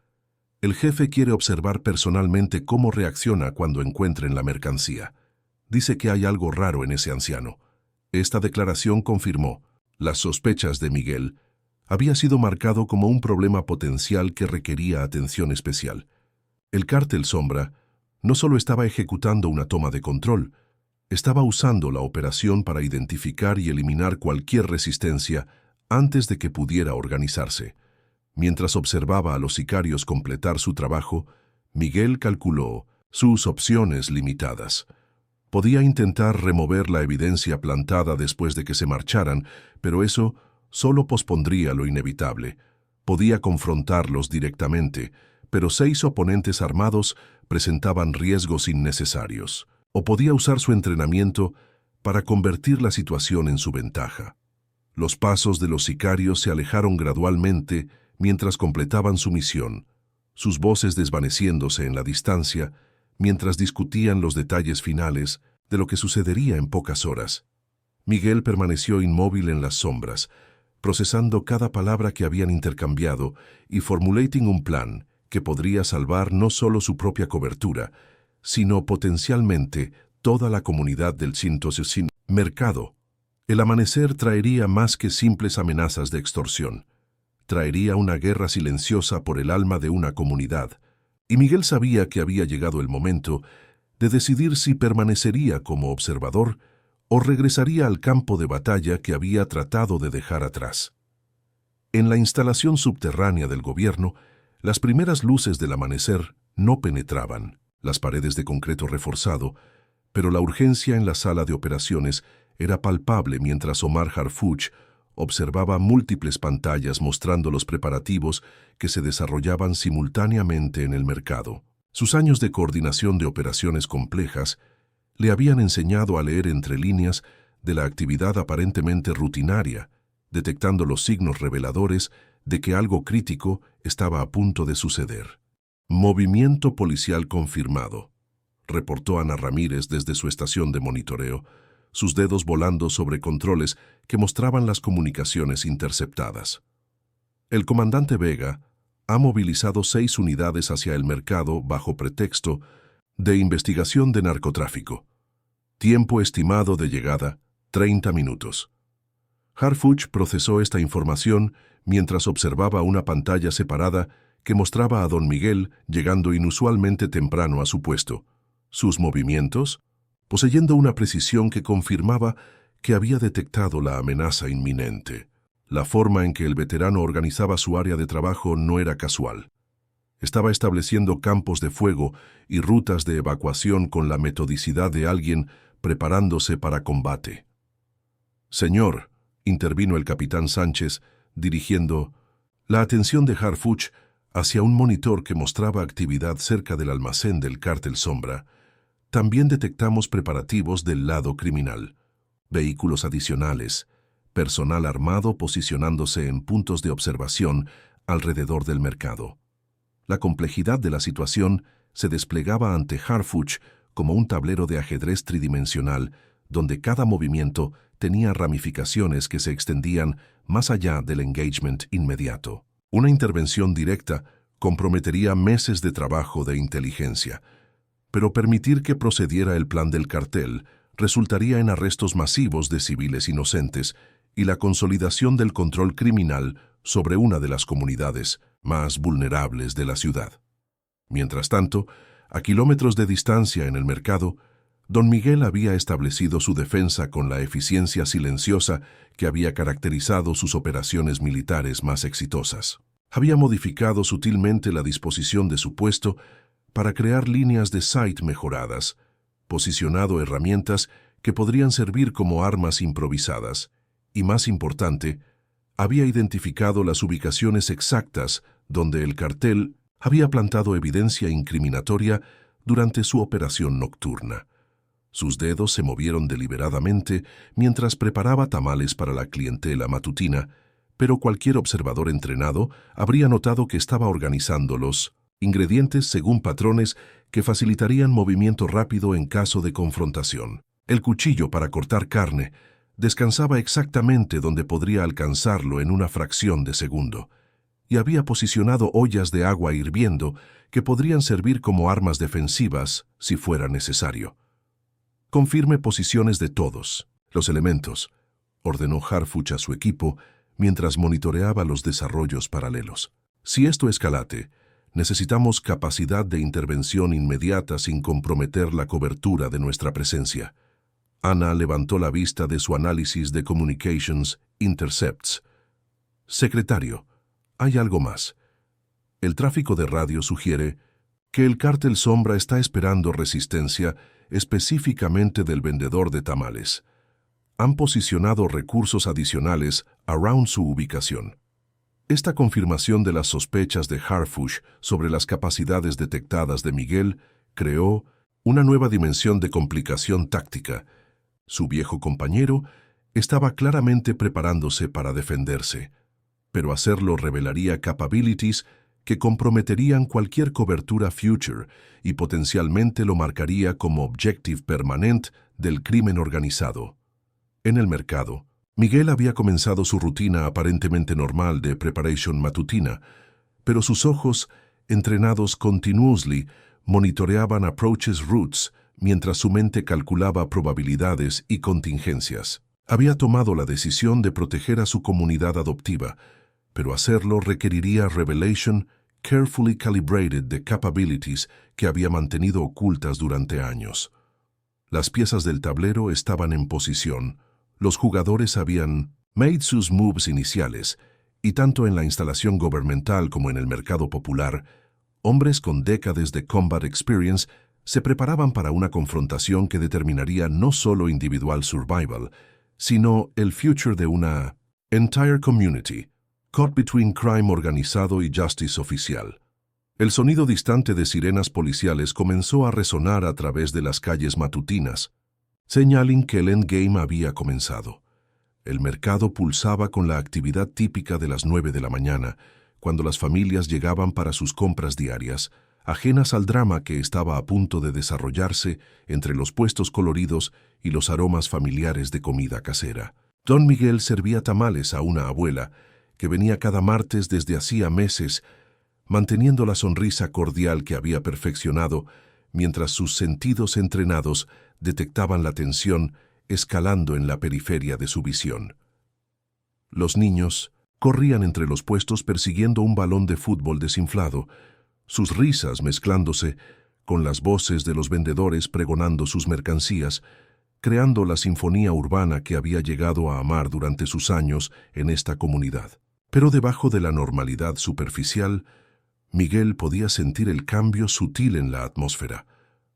El jefe quiere observar personalmente cómo reacciona cuando encuentren la mercancía. Dice que hay algo raro en ese anciano. Esta declaración confirmó las sospechas de Miguel. Había sido marcado como un problema potencial que requería atención especial. El Cártel Sombra no solo estaba ejecutando una toma de control, estaba usando la operación para identificar y eliminar cualquier resistencia antes de que pudiera organizarse. Mientras observaba a los sicarios completar su trabajo, Miguel calculó sus opciones limitadas. Podía intentar remover la evidencia plantada después de que se marcharan, pero eso solo pospondría lo inevitable. Podía confrontarlos directamente, pero 6 oponentes armados presentaban riesgos innecesarios. O podía usar su entrenamiento para convertir la situación en su ventaja. Los pasos de los sicarios se alejaron gradualmente mientras completaban su misión, sus voces desvaneciéndose en la distancia mientras discutían los detalles finales de lo que sucedería en pocas horas. Miguel permaneció inmóvil en las sombras, procesando cada palabra que habían intercambiado y formulating un plan que podría salvar no solo su propia cobertura, sino potencialmente toda la comunidad del mercado. El amanecer traería más que simples amenazas de extorsión. Traería una guerra silenciosa por el alma de una comunidad, y Miguel sabía que había llegado el momento de decidir si permanecería como observador o regresaría al campo de batalla que había tratado de dejar atrás. En la instalación subterránea del gobierno, las primeras luces del amanecer no penetraban las paredes de concreto reforzado, pero la urgencia en la sala de operaciones era palpable mientras Omar Harfuch observaba múltiples pantallas mostrando los preparativos que se desarrollaban simultáneamente en el mercado. Sus años de coordinación de operaciones complejas le habían enseñado a leer entre líneas de la actividad aparentemente rutinaria, detectando los signos reveladores de que algo crítico estaba a punto de suceder. Movimiento policial confirmado, reportó Ana Ramírez desde su estación de monitoreo, sus dedos volando sobre controles que mostraban las comunicaciones interceptadas. El comandante Vega ha movilizado 6 unidades hacia el mercado bajo pretexto de investigación de narcotráfico. Tiempo estimado de llegada, 30 minutos. Harfuch procesó esta información mientras observaba una pantalla separada que mostraba a don Miguel llegando inusualmente temprano a su puesto. Sus movimientos, poseyendo una precisión que confirmaba que había detectado la amenaza inminente. La forma en que el veterano organizaba su área de trabajo no era casual. Estaba estableciendo campos de fuego y rutas de evacuación con la metodicidad de alguien preparándose para combate. «Señor», intervino el capitán Sánchez, dirigiendo la atención de Harfuch hacia un monitor que mostraba actividad cerca del almacén del Cártel Sombra. «También detectamos preparativos del lado criminal. Vehículos adicionales, personal armado posicionándose en puntos de observación alrededor del mercado». La complejidad de la situación se desplegaba ante Harfuch como un tablero de ajedrez tridimensional, donde cada movimiento tenía ramificaciones que se extendían más allá del engagement inmediato. Una intervención directa comprometería meses de trabajo de inteligencia, pero permitir que procediera el plan del cartel resultaría en arrestos masivos de civiles inocentes y la consolidación del control criminal sobre una de las comunidades más vulnerables de la ciudad. Mientras tanto, a kilómetros de distancia en el mercado, don Miguel había establecido su defensa con la eficiencia silenciosa que había caracterizado sus operaciones militares más exitosas. Había modificado sutilmente la disposición de su puesto para crear líneas de sight mejoradas, posicionado herramientas que podrían servir como armas improvisadas, y más importante, había identificado las ubicaciones exactas donde el cartel había plantado evidencia incriminatoria durante su operación nocturna. Sus dedos se movieron deliberadamente mientras preparaba tamales para la clientela matutina, pero cualquier observador entrenado habría notado que estaba organizando los ingredientes según patrones que facilitarían movimiento rápido en caso de confrontación. El cuchillo para cortar carne descansaba exactamente donde podría alcanzarlo en una fracción de segundo, y había posicionado ollas de agua hirviendo que podrían servir como armas defensivas si fuera necesario. «Confirme posiciones de todos los elementos», ordenó Harfuch a su equipo mientras monitoreaba los desarrollos paralelos. «Si esto escalate, necesitamos capacidad de intervención inmediata sin comprometer la cobertura de nuestra presencia». Ana levantó la vista de su análisis de Communications Intercepts. «Secretario, hay algo más. El tráfico de radio sugiere que el Cártel Sombra está esperando resistencia específicamente del vendedor de tamales. Han posicionado recursos adicionales around su ubicación». Esta confirmación de las sospechas de Harfuch sobre las capacidades detectadas de Miguel creó una nueva dimensión de complicación táctica. Su viejo compañero estaba claramente preparándose para defenderse, pero hacerlo revelaría capabilities que comprometerían cualquier cobertura future y potencialmente lo marcaría como objective permanente del crimen organizado. En el mercado, Miguel había comenzado su rutina aparentemente normal de preparation matutina, pero sus ojos, entrenados continuously, monitoreaban approaches routes mientras su mente calculaba probabilidades y contingencias. Había tomado la decisión de proteger a su comunidad adoptiva, pero hacerlo requeriría revelation carefully calibrated de capabilities que había mantenido ocultas durante años. Las piezas del tablero estaban en posición, los jugadores habían made sus moves iniciales, y tanto en la instalación gubernamental como en el mercado popular, hombres con décadas de combat experience se preparaban para una confrontación que determinaría no solo individual survival, sino el future de una entire community, caught between crime organizado y justice oficial. El sonido distante de sirenas policiales comenzó a resonar a través de las calles matutinas, señaling que el endgame había comenzado. El mercado pulsaba con la actividad típica de las 9 de la mañana, cuando las familias llegaban para sus compras diarias, ajenas al drama que estaba a punto de desarrollarse entre los puestos coloridos y los aromas familiares de comida casera. Don Miguel servía tamales a una abuela que venía cada martes desde hacía meses, manteniendo la sonrisa cordial que había perfeccionado, mientras sus sentidos entrenados detectaban la tensión escalando en la periferia de su visión. Los niños corrían entre los puestos persiguiendo un balón de fútbol desinflado, sus risas mezclándose con las voces de los vendedores pregonando sus mercancías, creando la sinfonía urbana que había llegado a amar durante sus años en esta comunidad. Pero debajo de la normalidad superficial, Miguel podía sentir el cambio sutil en la atmósfera,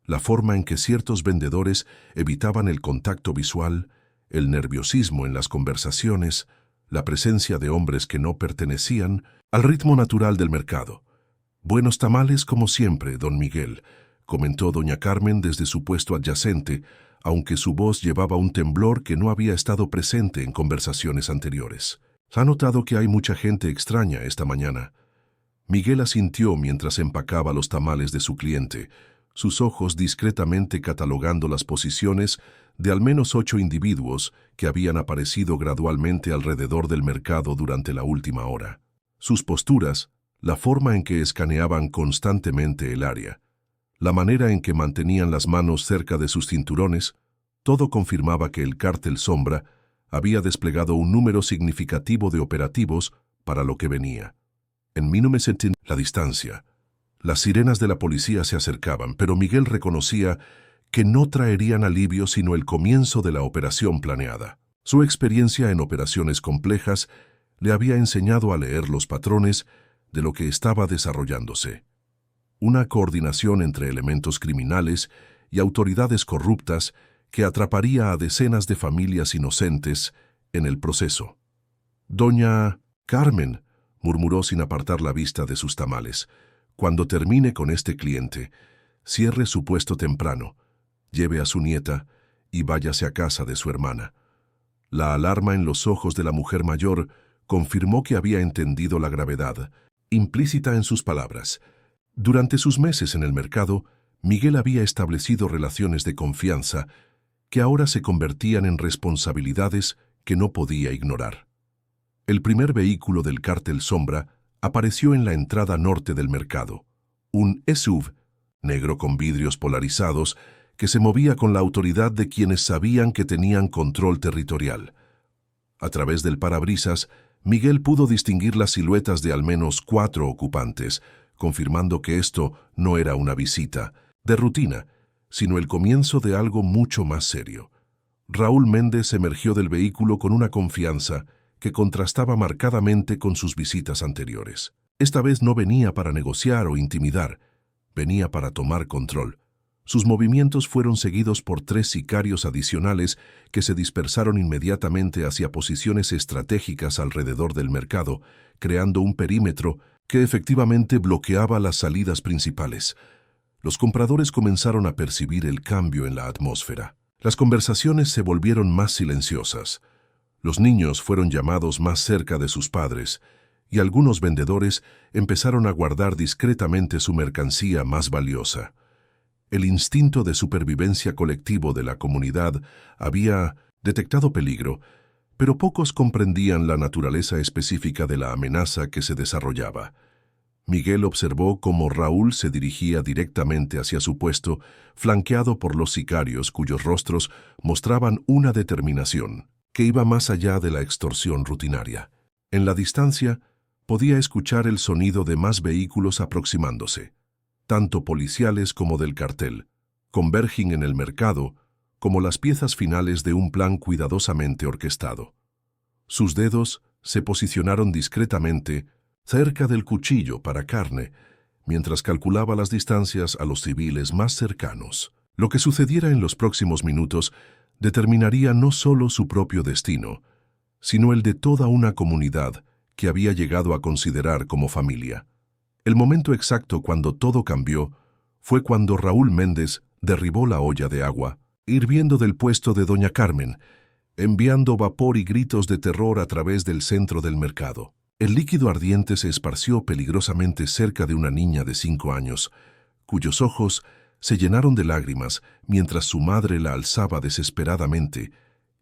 la forma en que ciertos vendedores evitaban el contacto visual, el nerviosismo en las conversaciones, la presencia de hombres que no pertenecían al ritmo natural del mercado. «Buenos tamales como siempre, don Miguel», comentó doña Carmen desde su puesto adyacente, aunque su voz llevaba un temblor que no había estado presente en conversaciones anteriores. «¿Ha notado que hay mucha gente extraña esta mañana?» Miguel asintió mientras empacaba los tamales de su cliente, sus ojos discretamente catalogando las posiciones de al menos 8 individuos que habían aparecido gradualmente alrededor del mercado durante la última hora. Sus posturas, la forma en que escaneaban constantemente el área, la manera en que mantenían las manos cerca de sus cinturones, todo confirmaba que el cártel Sombra había desplegado un número significativo de operativos para lo que venía. En 1970, la distancia. Las sirenas de la policía se acercaban, pero Miguel reconocía que no traerían alivio sino el comienzo de la operación planeada. Su experiencia en operaciones complejas le había enseñado a leer los patrones de lo que estaba desarrollándose. Una coordinación entre elementos criminales y autoridades corruptas que atraparía a decenas de familias inocentes en el proceso. «Doña Carmen», murmuró sin apartar la vista de sus tamales, «cuando termine con este cliente, cierre su puesto temprano, lleve a su nieta y váyase a casa de su hermana». La alarma en los ojos de la mujer mayor confirmó que había entendido la gravedad, implícita en sus palabras. Durante sus meses en el mercado, Miguel había establecido relaciones de confianza que ahora se convertían en responsabilidades que no podía ignorar. El primer vehículo del cártel Sombra apareció en la entrada norte del mercado, un SUV negro con vidrios polarizados que se movía con la autoridad de quienes sabían que tenían control territorial. A través del parabrisas, Miguel pudo distinguir las siluetas de al menos 4 ocupantes, confirmando que esto no era una visita de rutina, sino el comienzo de algo mucho más serio. Raúl Méndez emergió del vehículo con una confianza que contrastaba marcadamente con sus visitas anteriores. Esta vez no venía para negociar o intimidar, venía para tomar control. Sus movimientos fueron seguidos por 3 sicarios adicionales que se dispersaron inmediatamente hacia posiciones estratégicas alrededor del mercado, creando un perímetro que efectivamente bloqueaba las salidas principales. Los compradores comenzaron a percibir el cambio en la atmósfera. Las conversaciones se volvieron más silenciosas. Los niños fueron llamados más cerca de sus padres, y algunos vendedores empezaron a guardar discretamente su mercancía más valiosa. El instinto de supervivencia colectivo de la comunidad había detectado peligro, pero pocos comprendían la naturaleza específica de la amenaza que se desarrollaba. Miguel observó cómo Raúl se dirigía directamente hacia su puesto, flanqueado por los sicarios cuyos rostros mostraban una determinación que iba más allá de la extorsión rutinaria. En la distancia, podía escuchar el sonido de más vehículos aproximándose, tanto policiales como del cartel, convergen en el mercado como las piezas finales de un plan cuidadosamente orquestado. Sus dedos se posicionaron discretamente cerca del cuchillo para carne, mientras calculaba las distancias a los civiles más cercanos. Lo que sucediera en los próximos minutos determinaría no solo su propio destino, sino el de toda una comunidad que había llegado a considerar como familia. El momento exacto cuando todo cambió fue cuando Raúl Méndez derribó la olla de agua, hirviendo del puesto de Doña Carmen, enviando vapor y gritos de terror a través del centro del mercado. El líquido ardiente se esparció peligrosamente cerca de una niña de 5 años, cuyos ojos se llenaron de lágrimas mientras su madre la alzaba desesperadamente,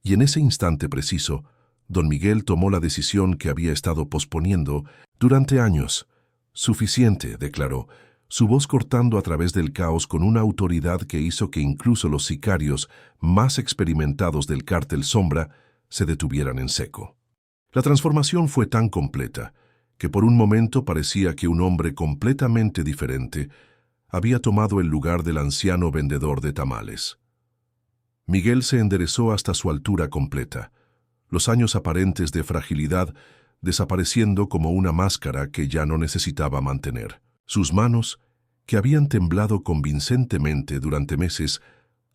y en ese instante preciso, don Miguel tomó la decisión que había estado posponiendo durante años. Suficiente, declaró, su voz cortando a través del caos con una autoridad que hizo que incluso los sicarios más experimentados del cártel Sombra se detuvieran en seco. La transformación fue tan completa que por un momento parecía que un hombre completamente diferente había tomado el lugar del anciano vendedor de tamales. Miguel se enderezó hasta su altura completa, los años aparentes de fragilidad desapareciendo como una máscara que ya no necesitaba mantener. Sus manos, que habían temblado convincentemente durante meses,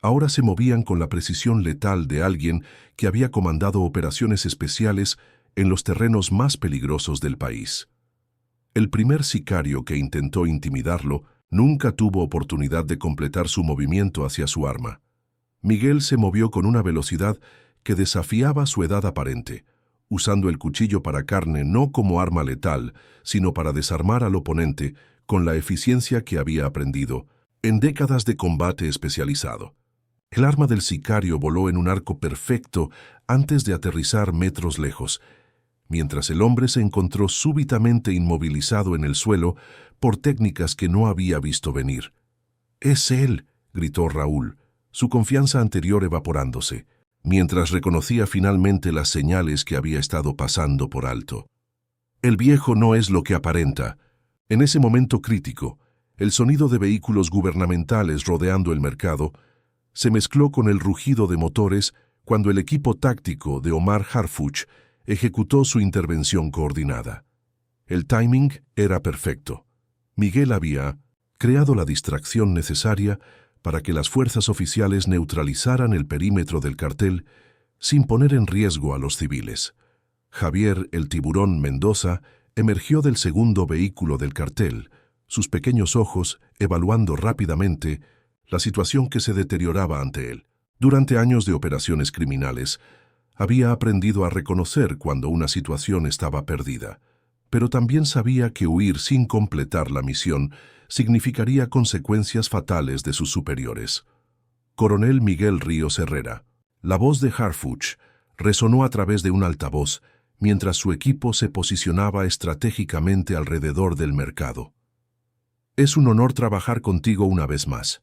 ahora se movían con la precisión letal de alguien que había comandado operaciones especiales en los terrenos más peligrosos del país. El primer sicario que intentó intimidarlo nunca tuvo oportunidad de completar su movimiento hacia su arma. Miguel se movió con una velocidad que desafiaba su edad aparente, usando el cuchillo para carne no como arma letal, sino para desarmar al oponente con la eficiencia que había aprendido en décadas de combate especializado. El arma del sicario voló en un arco perfecto antes de aterrizar metros lejos, mientras el hombre se encontró súbitamente inmovilizado en el suelo por técnicas que no había visto venir. «¡Es él!», gritó Raúl, su confianza anterior evaporándose, mientras reconocía finalmente las señales que había estado pasando por alto. El viejo no es lo que aparenta. En ese momento crítico, el sonido de vehículos gubernamentales rodeando el mercado se mezcló con el rugido de motores cuando el equipo táctico de Omar Harfuch ejecutó su intervención coordinada. El timing era perfecto. Miguel había creado la distracción necesaria para que las fuerzas oficiales neutralizaran el perímetro del cartel sin poner en riesgo a los civiles. Javier el Tiburón Mendoza emergió del segundo vehículo del cartel, sus pequeños ojos evaluando rápidamente la situación que se deterioraba ante él. Durante años de operaciones criminales, había aprendido a reconocer cuando una situación estaba perdida, pero también sabía que huir sin completar la misión significaría consecuencias fatales de sus superiores. Coronel Miguel Ríos Herrera. La voz de Harfuch resonó a través de un altavoz mientras su equipo se posicionaba estratégicamente alrededor del mercado. «Es un honor trabajar contigo una vez más».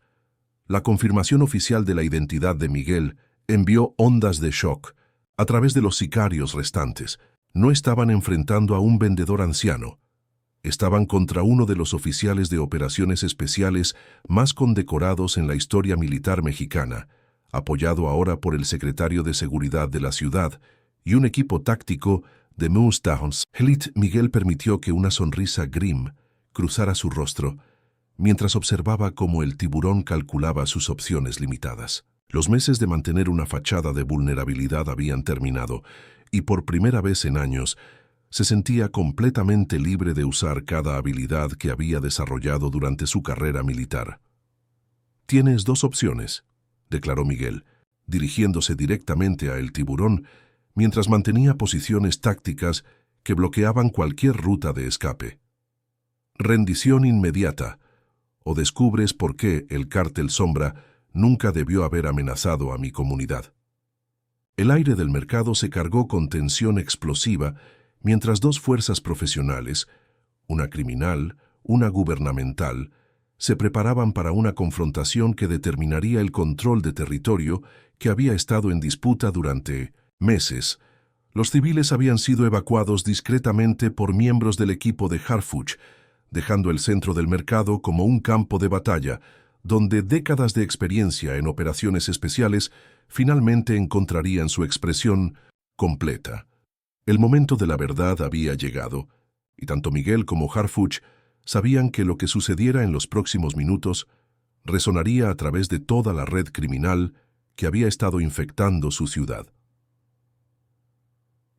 La confirmación oficial de la identidad de Miguel envió ondas de shock a través de los sicarios restantes. No estaban enfrentando a un vendedor anciano. Estaban contra uno de los oficiales de operaciones especiales más condecorados en la historia militar mexicana, apoyado ahora por el secretario de Seguridad de la ciudad y un equipo táctico de Moose Elite. Miguel permitió que una sonrisa grim cruzara su rostro, mientras observaba cómo el tiburón calculaba sus opciones limitadas. Los meses de mantener una fachada de vulnerabilidad habían terminado, y por primera vez en años, se sentía completamente libre de usar cada habilidad que había desarrollado durante su carrera militar. «Tienes 2 opciones», declaró Miguel, dirigiéndose directamente a el tiburón, mientras mantenía posiciones tácticas que bloqueaban cualquier ruta de escape. «Rendición inmediata, o descubres por qué el cártel Sombra nunca debió haber amenazado a mi comunidad». El aire del mercado se cargó con tensión explosiva mientras dos fuerzas profesionales, una criminal, una gubernamental, se preparaban para una confrontación que determinaría el control de territorio que había estado en disputa durante meses. Los civiles habían sido evacuados discretamente por miembros del equipo de Harfuch, dejando el centro del mercado como un campo de batalla, donde décadas de experiencia en operaciones especiales finalmente encontrarían su expresión completa. El momento de la verdad había llegado, y tanto Miguel como Harfuch sabían que lo que sucediera en los próximos minutos resonaría a través de toda la red criminal que había estado infectando su ciudad.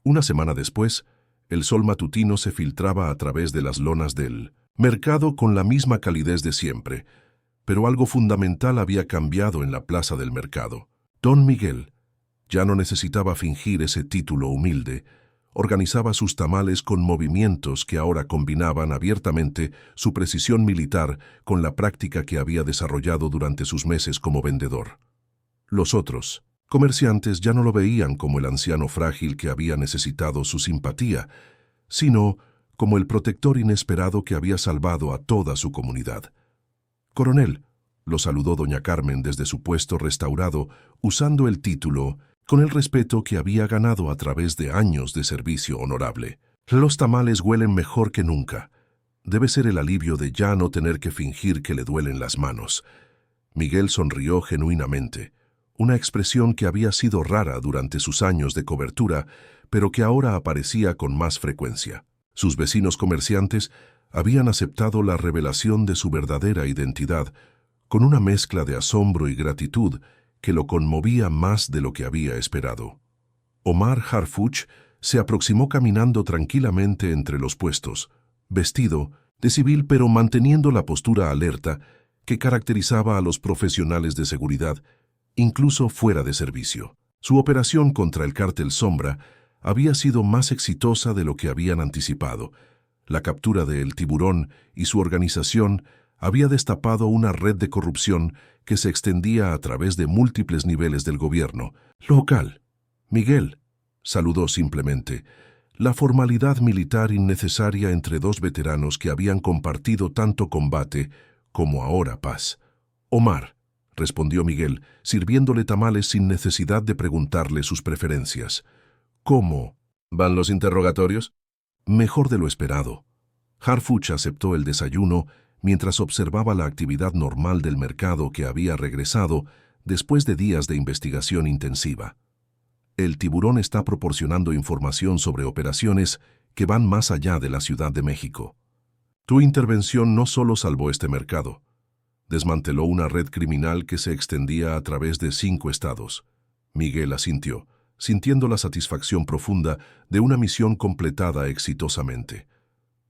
Una semana después, el sol matutino se filtraba a través de las lonas del mercado con la misma calidez de siempre, pero algo fundamental había cambiado en la plaza del mercado. Don Miguel ya no necesitaba fingir ese título humilde. Organizaba sus tamales con movimientos que ahora combinaban abiertamente su precisión militar con la práctica que había desarrollado durante sus meses como vendedor. Los otros comerciantes ya no lo veían como el anciano frágil que había necesitado su simpatía, sino como el protector inesperado que había salvado a toda su comunidad. «Coronel», lo saludó doña Carmen desde su puesto restaurado, usando el título con el respeto que había ganado a través de años de servicio honorable. «Los tamales huelen mejor que nunca. Debe ser el alivio de ya no tener que fingir que le duelen las manos». Miguel sonrió genuinamente, una expresión que había sido rara durante sus años de cobertura, pero que ahora aparecía con más frecuencia. Sus vecinos comerciantes habían aceptado la revelación de su verdadera identidad, con una mezcla de asombro y gratitud que lo conmovía más de lo que había esperado. Omar Harfuch se aproximó caminando tranquilamente entre los puestos, vestido de civil pero manteniendo la postura alerta que caracterizaba a los profesionales de seguridad, incluso fuera de servicio. Su operación contra el cártel Sombra había sido más exitosa de lo que habían anticipado. La captura de El Tiburón y su organización había destapado una red de corrupción que se extendía a través de múltiples niveles del gobierno. «Local. Miguel», saludó simplemente, la formalidad militar innecesaria entre dos veteranos que habían compartido tanto combate como ahora paz. «Omar», respondió Miguel, sirviéndole tamales sin necesidad de preguntarle sus preferencias. «¿Cómo van los interrogatorios?» «Mejor de lo esperado». Harfuch aceptó el desayuno mientras observaba la actividad normal del mercado que había regresado después de días de investigación intensiva. El Tiburón está proporcionando información sobre operaciones que van más allá de la Ciudad de México. Tu intervención no solo salvó este mercado, desmanteló una red criminal que se extendía a través de 5 estados. Miguel asintió, sintiendo la satisfacción profunda de una misión completada exitosamente.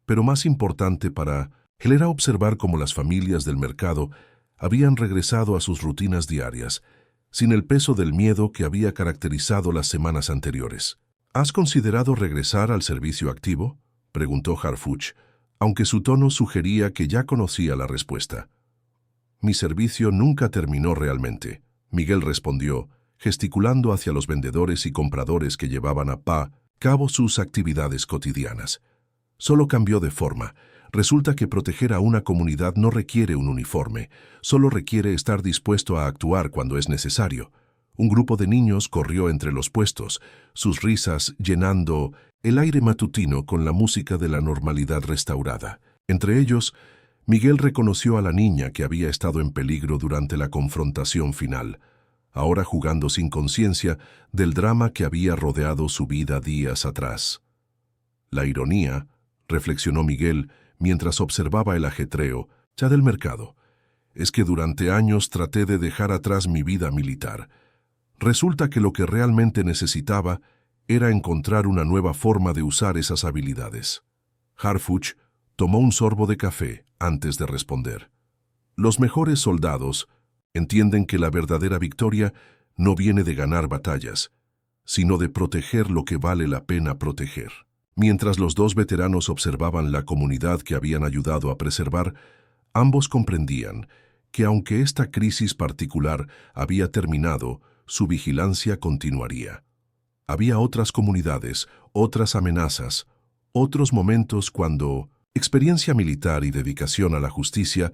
Pero más importante para él era observar cómo las familias del mercado habían regresado a sus rutinas diarias, sin el peso del miedo que había caracterizado las semanas anteriores. ¿Has considerado regresar al servicio activo?, preguntó Harfuch, aunque su tono sugería que ya conocía la respuesta. Mi servicio nunca terminó realmente, Miguel respondió, gesticulando hacia los vendedores y compradores que llevaban a cabo sus actividades cotidianas. Solo cambió de forma. Resulta que proteger a una comunidad no requiere un uniforme, solo requiere estar dispuesto a actuar cuando es necesario. Un grupo de niños corrió entre los puestos, sus risas llenando el aire matutino con la música de la normalidad restaurada. Entre ellos, Miguel reconoció a la niña que había estado en peligro durante la confrontación final, ahora jugando sin conciencia del drama que había rodeado su vida días atrás. La ironía, reflexionó Miguel mientras observaba el ajetreo ya del mercado, es que durante años traté de dejar atrás mi vida militar. Resulta que lo que realmente necesitaba era encontrar una nueva forma de usar esas habilidades. Harfuch tomó un sorbo de café antes de responder. Los mejores soldados entienden que la verdadera victoria no viene de ganar batallas, sino de proteger lo que vale la pena proteger. Mientras los dos veteranos observaban la comunidad que habían ayudado a preservar, ambos comprendían que aunque esta crisis particular había terminado, su vigilancia continuaría. Había otras comunidades, otras amenazas, otros momentos cuando experiencia militar y dedicación a la justicia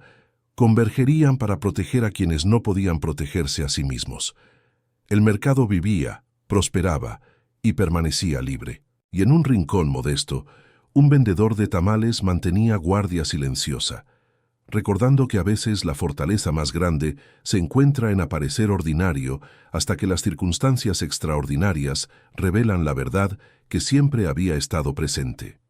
convergerían para proteger a quienes no podían protegerse a sí mismos. El mercado vivía, prosperaba y permanecía libre. Y en un rincón modesto, un vendedor de tamales mantenía guardia silenciosa, recordando que a veces la fortaleza más grande se encuentra en aparecer ordinario hasta que las circunstancias extraordinarias revelan la verdad que siempre había estado presente.